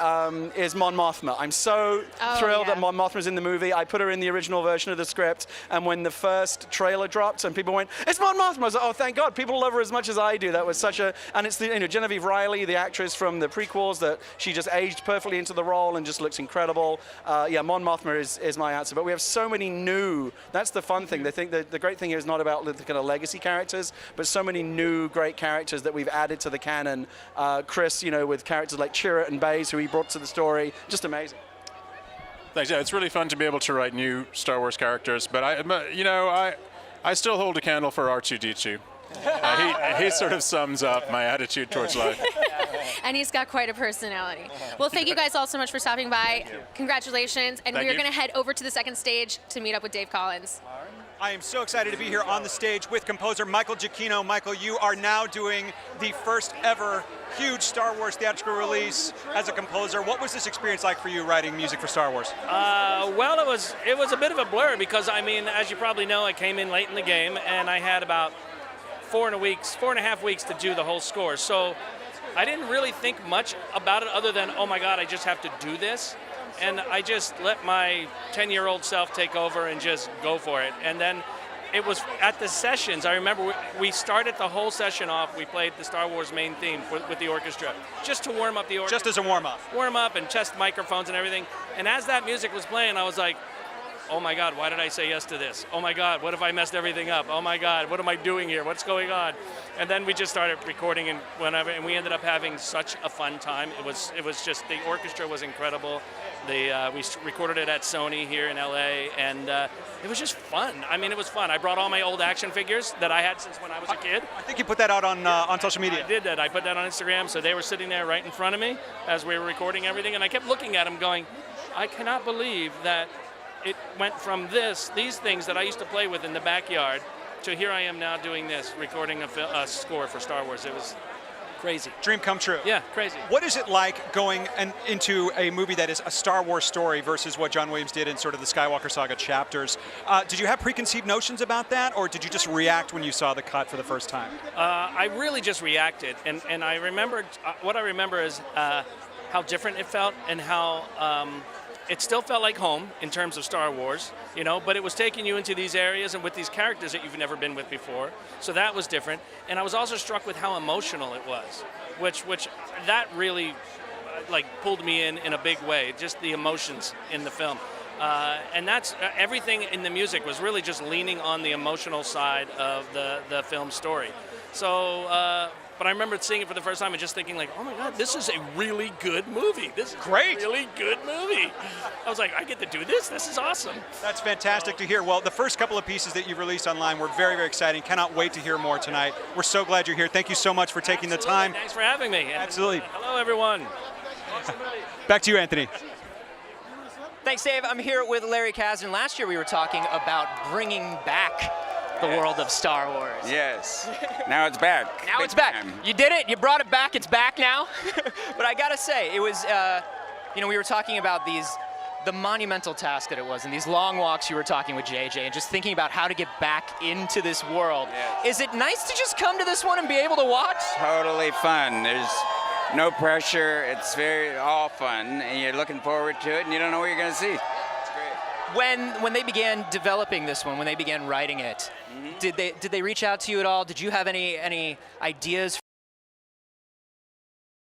is Mon Mothma. I'm so thrilled that Mon Mothma's in the movie. I put her in the original version of the script, and when the first trailer dropped and people went, it's Mon Mothma, I was like, oh, thank God. People love her as much as I do. That was such a, and it's the, Genevieve Riley, the actress from the prequels, that she just aged perfectly into the role and just looks incredible. Yeah, Mon Mothma is my answer. But we have so many new, that's the fun thing. They think that the great thing here is not about the kind of legacy characters, but so many new great characters that we've added to the canon. Chris, with characters like Chirrut and Baze, who he brought to the story, just amazing. Thanks. Yeah, it's really fun to be able to write new Star Wars characters, but I still hold a candle for R2-D2. He sort of sums up my attitude towards life. And he's got quite a personality. Well, thank you guys all so much for stopping by. Congratulations. And Thank we are you. going to head over to the second stage to meet up with Dave Collins. I am so excited to be here on the stage with composer Michael Giacchino. Michael, you are now doing the first ever huge Star Wars theatrical release as a composer. What was this experience like for you writing music for Star Wars? Well, it was a bit of a blur because, I mean, as you probably know, I came in late in the game and I had about 4.5 weeks to do the whole score. So I didn't really think much about it other than, oh my God, I just have to do this. And I just let my 10-year-old self take over and just go for it. And then it was at the sessions, I remember we started the whole session off, we played the Star Wars main theme with the orchestra, just to warm up the orchestra. Just as a warm-up. Warm up and test microphones and everything. And as that music was playing, I was like, oh my God, why did I say yes to this? Oh my God, what if I messed everything up? Oh my God, what am I doing here? What's going on? And then we just started recording and we ended up having such a fun time. It was just, the orchestra was incredible. We recorded it at Sony here in LA, and it was just fun. I mean, it was fun. I brought all my old action figures that I had since when I was a kid. I think you put that out on social media. I did that. I put that on Instagram, so they were sitting there right in front of me as we were recording everything, and I kept looking at them going, I cannot believe that it went from these things that I used to play with in the backyard, to here I am now doing this, recording a score for Star Wars. It was crazy. Dream come true. Yeah, crazy. What is it like going into a movie that is a Star Wars story versus what John Williams did in sort of the Skywalker Saga chapters? Did you have preconceived notions about that, or did you just react when you saw the cut for the first time? I really just reacted, and I remembered, what I remember is how different it felt and how it still felt like home in terms of Star Wars, you know, but it was taking you into these areas and with these characters that you've never been with before. So that was different. And I was also struck with how emotional it was, which that really like pulled me in a big way, just the emotions in the film. And that's everything in the music was really just leaning on the emotional side of the film story. So, but I remember seeing it for the first time and just thinking like, oh my God, this is a really good movie. This is great. A really good movie. I was like, I get to do this? This is awesome. That's fantastic to hear. Well, the first couple of pieces that you've released online were very, very exciting. Cannot wait to hear more tonight. We're so glad you're here. Thank you so much for taking the time. Thanks for having me. Absolutely. Hello, everyone. Back to you, Anthony. Thanks, Dave. I'm here with Larry Kasdan. Last year we were talking about bringing back the world of Star Wars. Yes. Now it's back. Now it's back. You did it. You brought it back. It's back now. But I gotta say, it was, you know, we were talking about the monumental task that it was, and these long walks you were talking with JJ, and just thinking about how to get back into this world. Yes. Is it nice to just come to this one and be able to watch? Totally fun. There's no pressure. It's all fun, and you're looking forward to it, and you don't know what you're going to see. When they began developing this one, when they began writing it, did they reach out to you at all? Did you have any ideas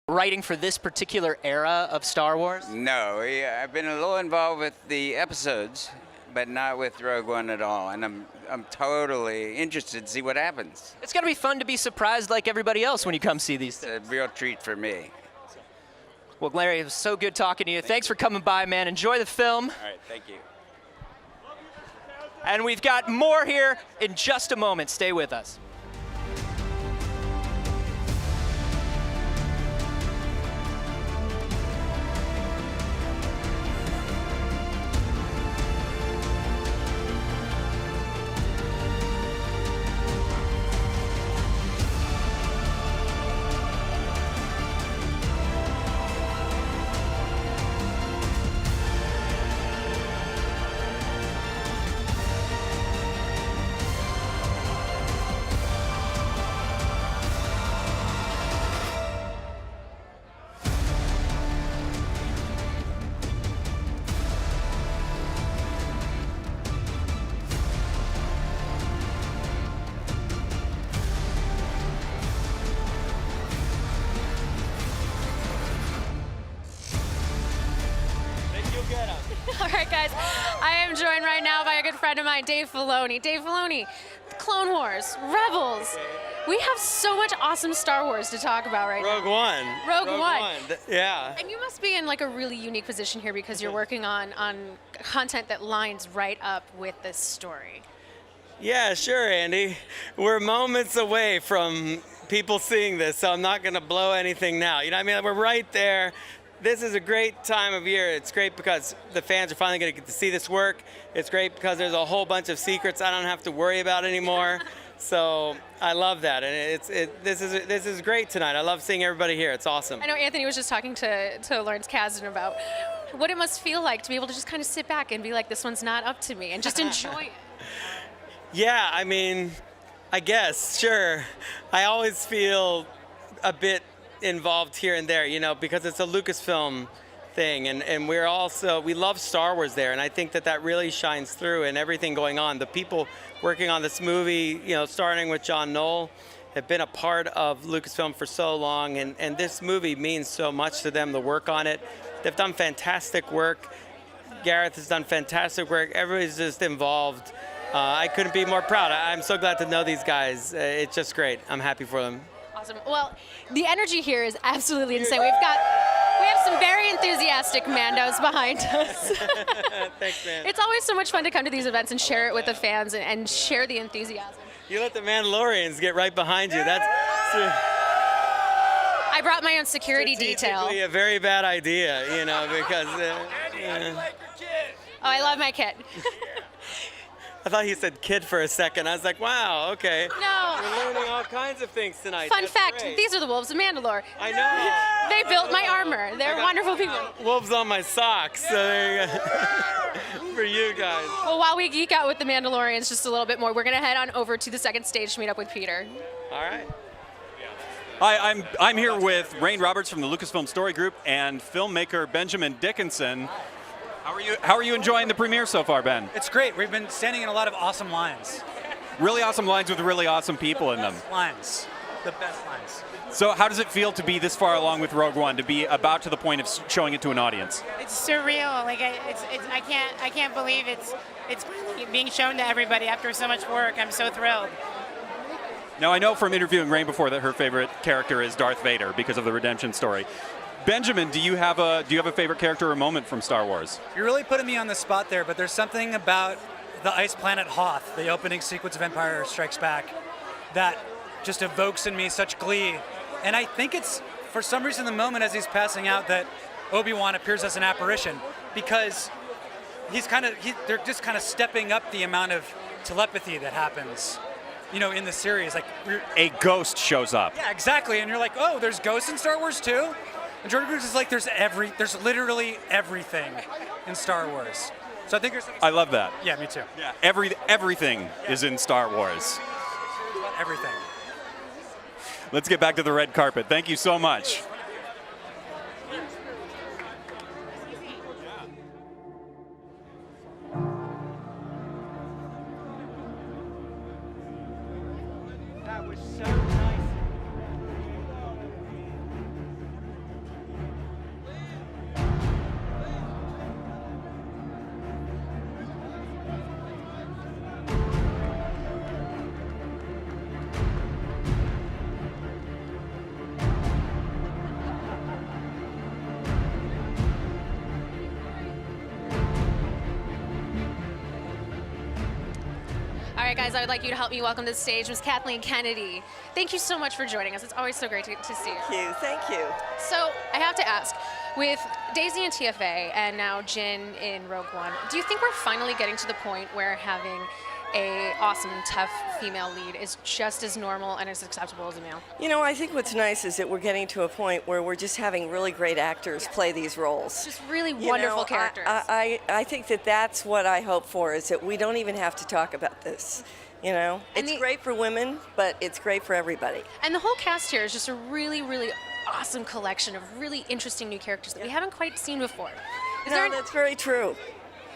for writing for this particular era of Star Wars? No, I've been a little involved with the episodes, but not with Rogue One at all, and I'm totally interested to see what happens. It's gonna be fun to be surprised like everybody else when you come see these things. It's a real treat for me. Well, Larry, it was so good talking to you. Thanks for coming by, man. Enjoy the film. All right, thank you. And we've got more here in just a moment. Stay with us. All right, guys, I am joined right now by a good friend of mine, Dave Filoni. Dave Filoni, Clone Wars, Rebels. We have so much awesome Star Wars to talk about right now. Rogue One. Rogue One. Yeah. And you must be in like a really unique position here because you're working on content that lines right up with this story. Yeah, sure, Andy. We're moments away from people seeing this, so I'm not going to blow anything now. You know what I mean? We're right there. This is a great time of year. It's great because the fans are finally going to get to see this work. It's great because there's a whole bunch of secrets I don't have to worry about anymore. So I love that, and this is great tonight. I love seeing everybody here. It's awesome. I know Anthony was just talking to Lawrence Kasdan about what it must feel like to be able to just kind of sit back and be like, this one's not up to me, and just enjoy it. Yeah, I mean, I guess, sure. I always feel a bit involved here and there, you know, because it's a Lucasfilm thing, and we love Star Wars there, and I think that really shines through in everything going on. The people working on this movie, you know, starting with John Knoll, have been a part of Lucasfilm for so long, and this movie means so much to them, the work on it. They've done fantastic work. Gareth has done fantastic work. Everybody's just involved. I couldn't be more proud. I'm so glad to know these guys. It's just great. I'm happy for them. Awesome. Well, the energy here is absolutely insane. We have some very enthusiastic Mandos behind us. Thanks, man. It's always so much fun to come to these events and share it with the fans and share the enthusiasm. You let the Mandalorians get right behind you. That's I brought my own security detail. a very bad idea, you know, because. Oh, I love my kit. I thought he said kid for a second. I was like, wow, okay. No. We're learning all kinds of things tonight. Fun That's fact, great. these are the Wolves of Mandalore. I know. They built my armor. They're wonderful people. Wolves on my socks. So there you go. For you guys. Well, while we geek out with the Mandalorians just a little bit more, we're going to head on over to the second stage to meet up with Peter. All right. Hi, I'm here with Rain Roberts from the Lucasfilm Story Group and filmmaker Benjamin Dickinson. How are you enjoying the premiere so far, Ben? It's great. We've been standing in a lot of awesome lines. Really awesome lines with really awesome people in them. Lines. The best lines. So how does it feel to be this far along with Rogue One, to be about to the point of showing it to an audience? It's surreal. Like I can't believe it's finally being shown to everybody after so much work. I'm so thrilled. Now, I know from interviewing Rain before that her favorite character is Darth Vader because of the redemption story. Benjamin, do you have a favorite character or moment from Star Wars? You're really putting me on the spot there, but there's something about the ice planet Hoth, the opening sequence of Empire Strikes Back, that just evokes in me such glee. And I think it's, for some reason, the moment as he's passing out that Obi-Wan appears as an apparition, because they're just kind of stepping up the amount of telepathy that happens, you know, in the series. Like a ghost shows up. Yeah, exactly. And you're like, oh, there's ghosts in Star Wars too? And George Lucas is like, there's literally everything in Star Wars. So I think there's something. I love that. Yeah, me too. Yeah. Everything is in Star Wars. Everything. Let's get back to the red carpet. Thank you so much. That was so nice. All right, guys, I would like you to help me welcome to the stage Ms. Kathleen Kennedy. Thank you so much for joining us. It's always so great to see you. Thank you. So I have to ask, with Daisy in TFA and now Jyn in Rogue One, do you think we're finally getting to the point where having a awesome, tough female lead is just as normal and as acceptable as a male? You know, I think what's nice is that we're getting to a point where we're just having really great actors play these roles. Just really wonderful characters. I think that's what I hope for, is that we don't even have to talk about this. You know, it's great for women, but it's great for everybody. And the whole cast here is just a really, really awesome collection of really interesting new characters that we haven't quite seen before. That's very true.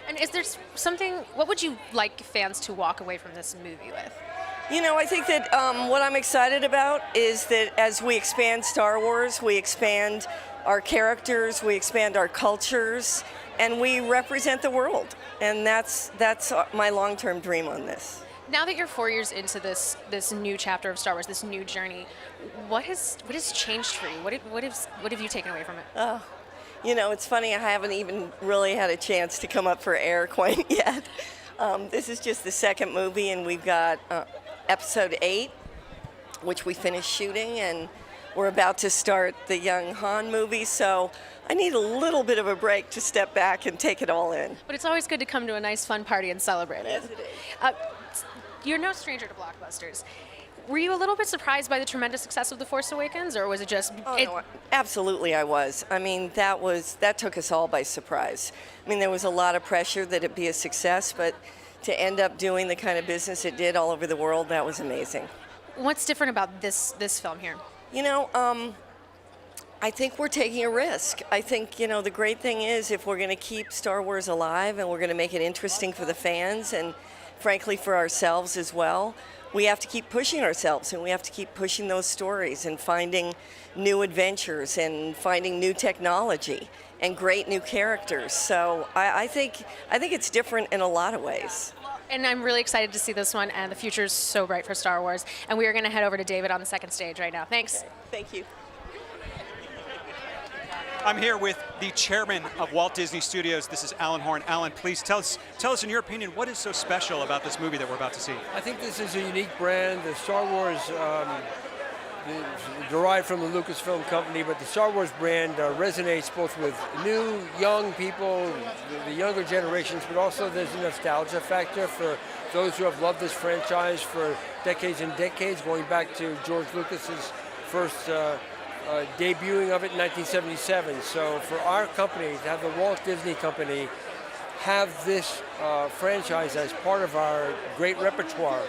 And is there something, what would you like fans to walk away from this movie with? You know, I think that what I'm excited about is that as we expand Star Wars, we expand our characters, we expand our cultures, and we represent the world. And that's my long-term dream on this. Now that you're 4 years into this new chapter of Star Wars, this new journey, what has changed for you? What have you taken away from it? Oh, you know, it's funny, I haven't even really had a chance to come up for air quite yet. This is just the second movie, and we've got episode 8, which we finished shooting, and we're about to start the young Han movie, so I need a little bit of a break to step back and take it all in. But it's always good to come to a nice, fun party and celebrate it. Yes, it is. You're no stranger to blockbusters. Were you a little bit surprised by the tremendous success of The Force Awakens, or was it just... No, absolutely I was. I mean, that took us all by surprise. I mean, there was a lot of pressure that it be a success, but to end up doing the kind of business it did all over the world, that was amazing. What's different about this film here? You know, I think we're taking a risk. I think, you know, the great thing is if we're going to keep Star Wars alive and we're going to make it interesting for the fans and frankly for ourselves as well, we have to keep pushing ourselves, and we have to keep pushing those stories and finding new adventures and finding new technology and great new characters. So I think it's different in a lot of ways. And I'm really excited to see this one, and the future is so bright for Star Wars. And we are going to head over to David on the second stage right now. Thanks. Okay. Thank you. I'm here with the chairman of Walt Disney Studios. This is Alan Horn. Alan, please tell us in your opinion, what is so special about this movie that we're about to see? I think this is a unique brand. The Star Wars, derived from the Lucasfilm company, but the Star Wars brand resonates both with new, young people, the younger generations, but also there's a nostalgia factor for those who have loved this franchise for decades and decades, going back to George Lucas's first debuting of it in 1977. So for our company to have the Walt Disney Company have this franchise as part of our great repertoire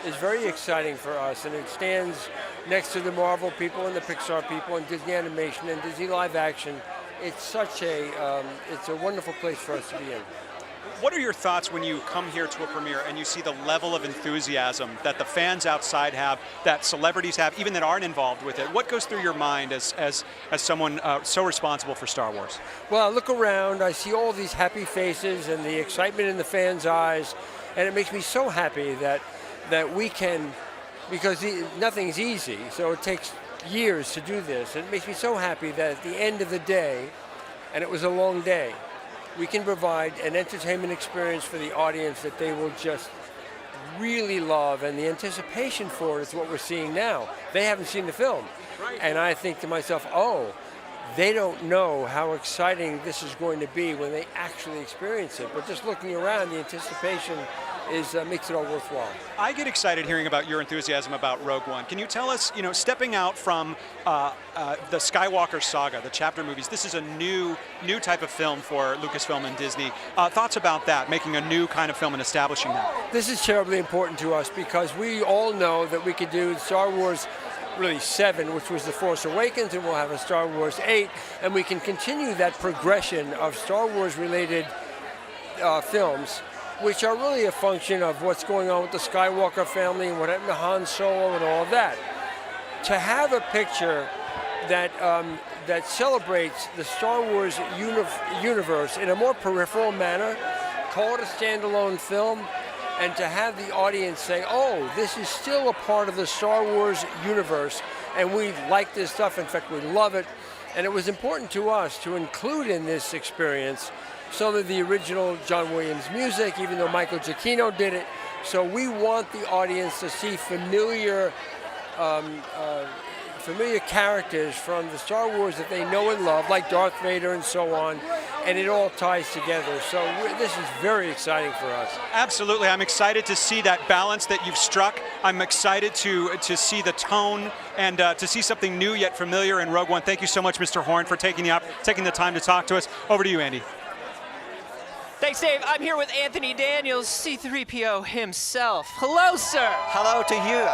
is very exciting for us, and it stands next to the Marvel people and the Pixar people and Disney Animation and Disney Live Action. It's such it's a wonderful place for us to be in. What are your thoughts when you come here to a premiere and you see the level of enthusiasm that the fans outside have, that celebrities have, even that aren't involved with it? What goes through your mind as someone so responsible for Star Wars? Well, I look around, I see all these happy faces and the excitement in the fans' eyes, and it makes me so happy that we can, because nothing's easy, so it takes years to do this. And it makes me so happy that at the end of the day, and it was a long day, we can provide an entertainment experience for the audience that they will just really love, and the anticipation for it is what we're seeing now. They haven't seen the film, and I think to myself, oh, they don't know how exciting this is going to be when they actually experience it. But just looking around, the anticipation makes it all worthwhile. I get excited hearing about your enthusiasm about Rogue One. Can you tell us, you know, stepping out from the Skywalker saga, the chapter movies, this is a new type of film for Lucasfilm and Disney. Thoughts about that, making a new kind of film and establishing that? This is terribly important to us because we all know that we could do Star Wars really 7, which was The Force Awakens, and we'll have a Star Wars 8, and we can continue that progression of Star Wars related films, which are really a function of what's going on with the Skywalker family and what happened to Han Solo and all of that. To have a picture that that celebrates the Star Wars universe in a more peripheral manner, call it a standalone film, and to have the audience say, oh, this is still a part of the Star Wars universe, and we like this stuff, in fact, we love it. And it was important to us to include in this experience some of the original John Williams music, even though Michael Giacchino did it. So we want the audience to see familiar characters from the Star Wars that they know and love, like Darth Vader and so on, and it all ties together. So this is very exciting for us. Absolutely. I'm excited to see that balance that you've struck. I'm excited to see the tone and to see something new yet familiar in Rogue One. Thank you so much, Mr. Horn, for taking the time to talk to us. Over to you, Andy. Thanks, Dave. I'm here with Anthony Daniels, C-3PO himself. Hello, sir. Hello to you.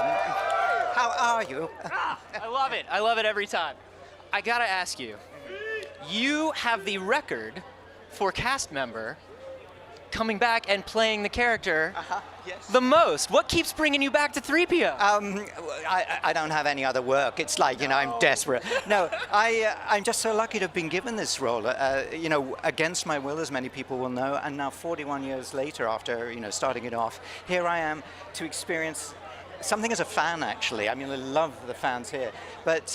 How are you? I love it. I love it every time. I gotta ask you, you have the record for cast member coming back and playing the character yes. the most. What keeps bringing you back to 3PO? I don't have any other work. It's like, you know, I'm desperate. No, I'm just so lucky to have been given this role, you know, against my will, as many people will know, and now 41 years later, after, you know, starting it off, here I am to experience something as a fan, actually. I mean, I love the fans here. But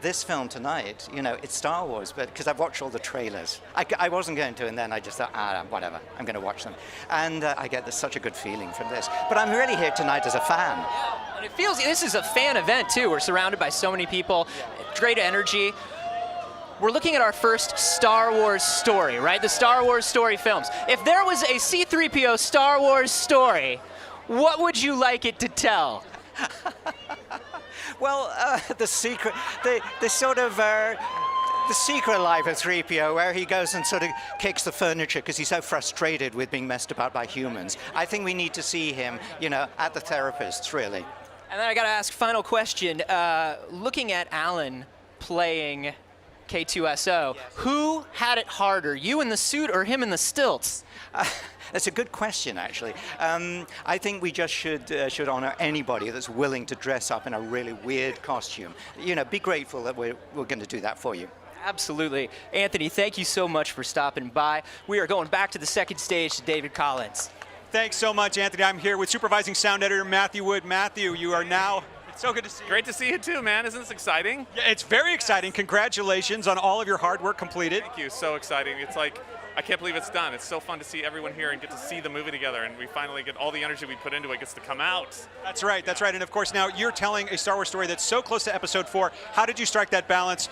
this film tonight, you know, it's Star Wars, but because I've watched all the trailers. I wasn't going to, and then I just thought, whatever, I'm going to watch them. And I get such a good feeling from this. But I'm really here tonight as a fan. Yeah, and it feels, this is a fan event, too. We're surrounded by so many people, great energy. We're looking at our first Star Wars story, right? The Star Wars story films. If there was a C-3PO Star Wars story, what would you like it to tell? Well, the secret, the sort of the secret life of 3PO, where he goes and sort of kicks the furniture because he's so frustrated with being messed about by humans. I think we need to see him, you know, at the therapist's, really. And then I got to ask, final question. Looking at Alan playing K2SO, who had it harder, you in the suit or him in the stilts? That's a good question, actually. I think we just should honor anybody that's willing to dress up in a really weird costume. You know, be grateful that we're going to do that for you. Absolutely. Anthony, thank you so much for stopping by. We are going back to the second stage to David Collins. Thanks so much, Anthony. I'm here with supervising sound editor Matthew Wood. Matthew, you are now... It's so good to see you. Great to see you too, man. Isn't this exciting? Yeah, it's very exciting. Congratulations on all of your hard work completed. Thank you. So exciting. It's like, I can't believe it's done. It's so fun to see everyone here and get to see the movie together, and we finally get all the energy we put into it gets to come out. That's right, that's right. And of course now you're telling a Star Wars story that's so close to Episode 4. How did you strike that balance,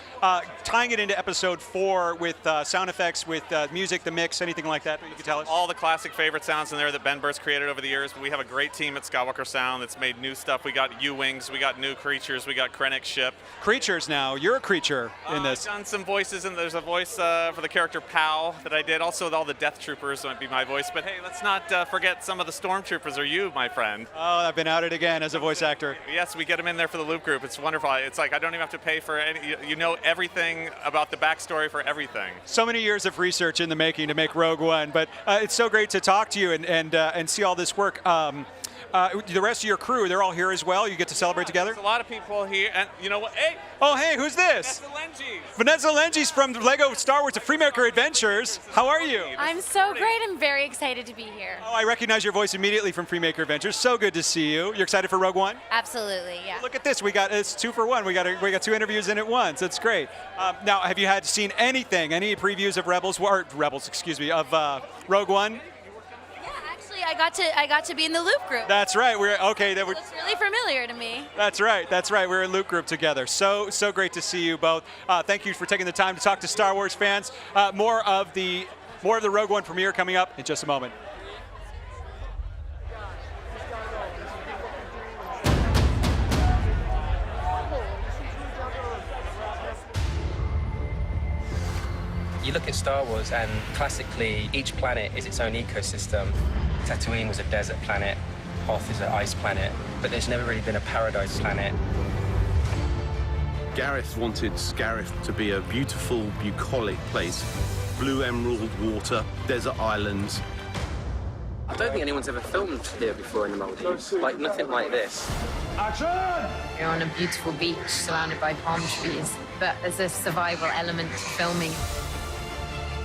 tying it into Episode 4 with sound effects, with music, the mix, anything like that you could tell us? All the classic favorite sounds in there that Ben Burst created over the years, but we have a great team at Skywalker Sound that's made new stuff. We got U-Wings, we got new creatures, we got Krennic's ship. Creatures now, you're a creature in this. I've done some voices, and there's a voice for the character Pow that I did. Also all the Death Troopers might be my voice, but hey, let's not forget some of the Stormtroopers are you, my friend. Oh, I've been outed again as a voice actor. Yes, we get them in there for the Loop Group. It's wonderful. It's like I don't even have to pay for any, you know everything about the backstory for everything. So many years of research in the making to make Rogue One, but it's so great to talk to you and see all this work. The rest of your crew, they're all here as well. You get to celebrate together? There's a lot of people here, and you know what? Hey! Oh, hey, who's this? Vanessa Lenges. Vanessa Lenges from Lego Star Wars: The Freemaker Adventures. How are you? I'm so great. I'm very excited to be here. Oh, I recognize your voice immediately from Freemaker Adventures. So good to see you. You're excited for Rogue One? Absolutely, yeah. Look at this. It's 2 for 1. We got 2 interviews in at once. That's great. Now, have you seen anything, any previews of of Rogue One? I got to be in the Loop Group. That's right. It's really familiar to me. That's right. We're in Loop Group together. So great to see you both. Thank you for taking the time to talk to Star Wars fans. More of the Rogue One premiere coming up in just a moment. You look at Star Wars, and classically, each planet is its own ecosystem. Tatooine was a desert planet, Hoth is an ice planet, but there's never really been a paradise planet. Gareth wanted Scarif to be a beautiful, bucolic place. Blue emerald water, desert islands. I don't think anyone's ever filmed here before in the Maldives, like nothing like this. Action! You're on a beautiful beach surrounded by palm trees, but there's a survival element to filming.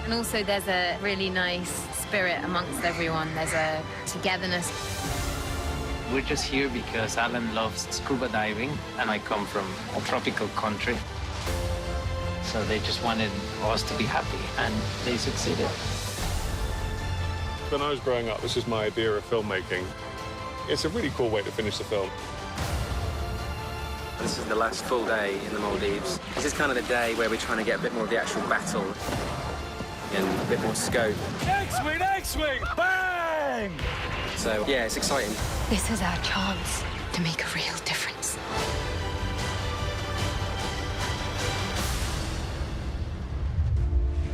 And also there's a really nice spirit amongst everyone. There's a togetherness. We're just here because Alan loves scuba diving, and I come from a tropical country. So they just wanted us to be happy, and they succeeded. When I was growing up, this was my idea of filmmaking. It's a really cool way to finish the film. This is the last full day in the Maldives. This is kind of the day where we're trying to get a bit more of the actual battle and a bit more scope. X-Wing, bang! So, yeah, it's exciting. This is our chance to make a real difference.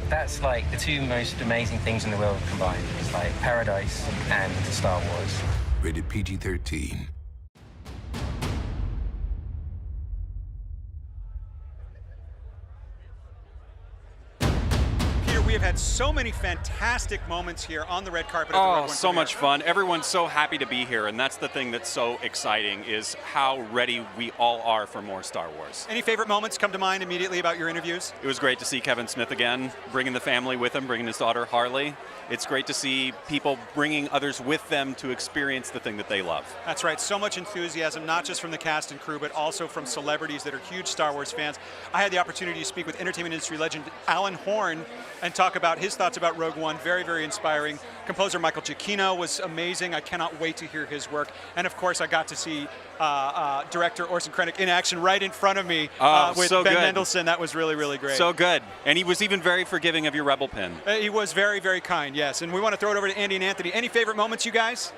That's like the 2 most amazing things in the world combined. It's like paradise and Star Wars. Rated PG-13. we have had so many fantastic moments here on the red carpet. At the Rogue One so premiere. much fun. Everyone's so happy to be here, and that's the thing that's so exciting is how ready we all are for more Star Wars. Any favorite moments come to mind immediately about your interviews? It was great to see Kevin Smith again, bringing the family with him, bringing his daughter Harley. It's great to see people bringing others with them to experience the thing that they love. That's right, so much enthusiasm, not just from the cast and crew, but also from celebrities that are huge Star Wars fans. I had the opportunity to speak with entertainment industry legend Alan Horn and talk about his thoughts about Rogue One. Very, very inspiring. Composer Michael Giacchino was amazing. I cannot wait to hear his work. And of course, I got to see director Orson Krennic in action right in front of me with so Ben good. Mendelsohn. That was really, really great. So good. And he was even very forgiving of your Rebel pin. He was very, very kind, yes. And we want to throw it over to Andy and Anthony. Any favorite moments, you guys?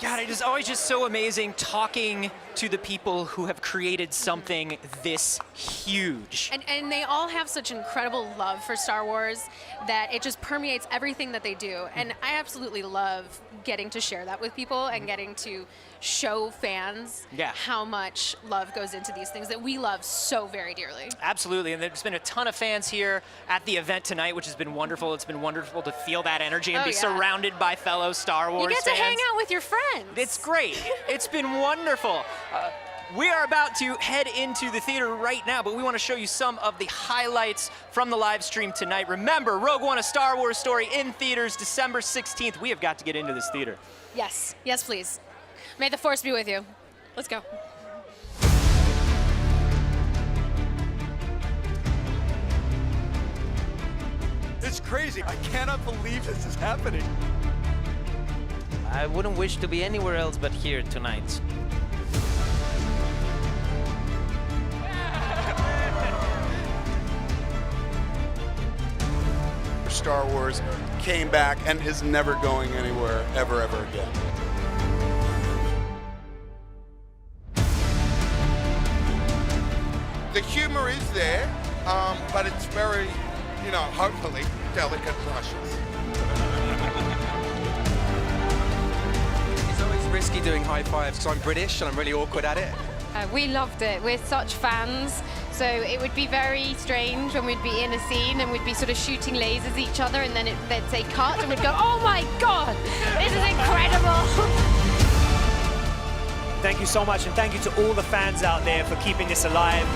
God, it is always just so amazing talking to the people who have created something this huge. And they all have such incredible love for Star Wars that it just permeates everything that they do. And I absolutely love getting to share that with people and getting to show fans how much love goes into these things that we love so very dearly. Absolutely, and there's been a ton of fans here at the event tonight, which has been wonderful. It's been wonderful to feel that energy and be surrounded by fellow Star Wars fans. You get to hang out with your friends. It's great. It's been wonderful. We are about to head into the theater right now, but we want to show you some of the highlights from the live stream tonight. Remember, Rogue One, A Star Wars Story in theaters December 16th. We have got to get into this theater. Yes, yes, please. May the Force be with you. Let's go. It's crazy. I cannot believe this is happening. I wouldn't wish to be anywhere else but here tonight. Star Wars came back and is never going anywhere ever again. The humor is there, but it's very, hopefully delicate brushes. It's always risky doing high fives because I'm British and I'm really awkward at it. We loved it. We're such fans. So it would be very strange when we'd be in a scene and we'd be sort of shooting lasers at each other and then they'd say cut and we'd go, oh my God, this is incredible. Thank you so much, and thank you to all the fans out there for keeping this alive.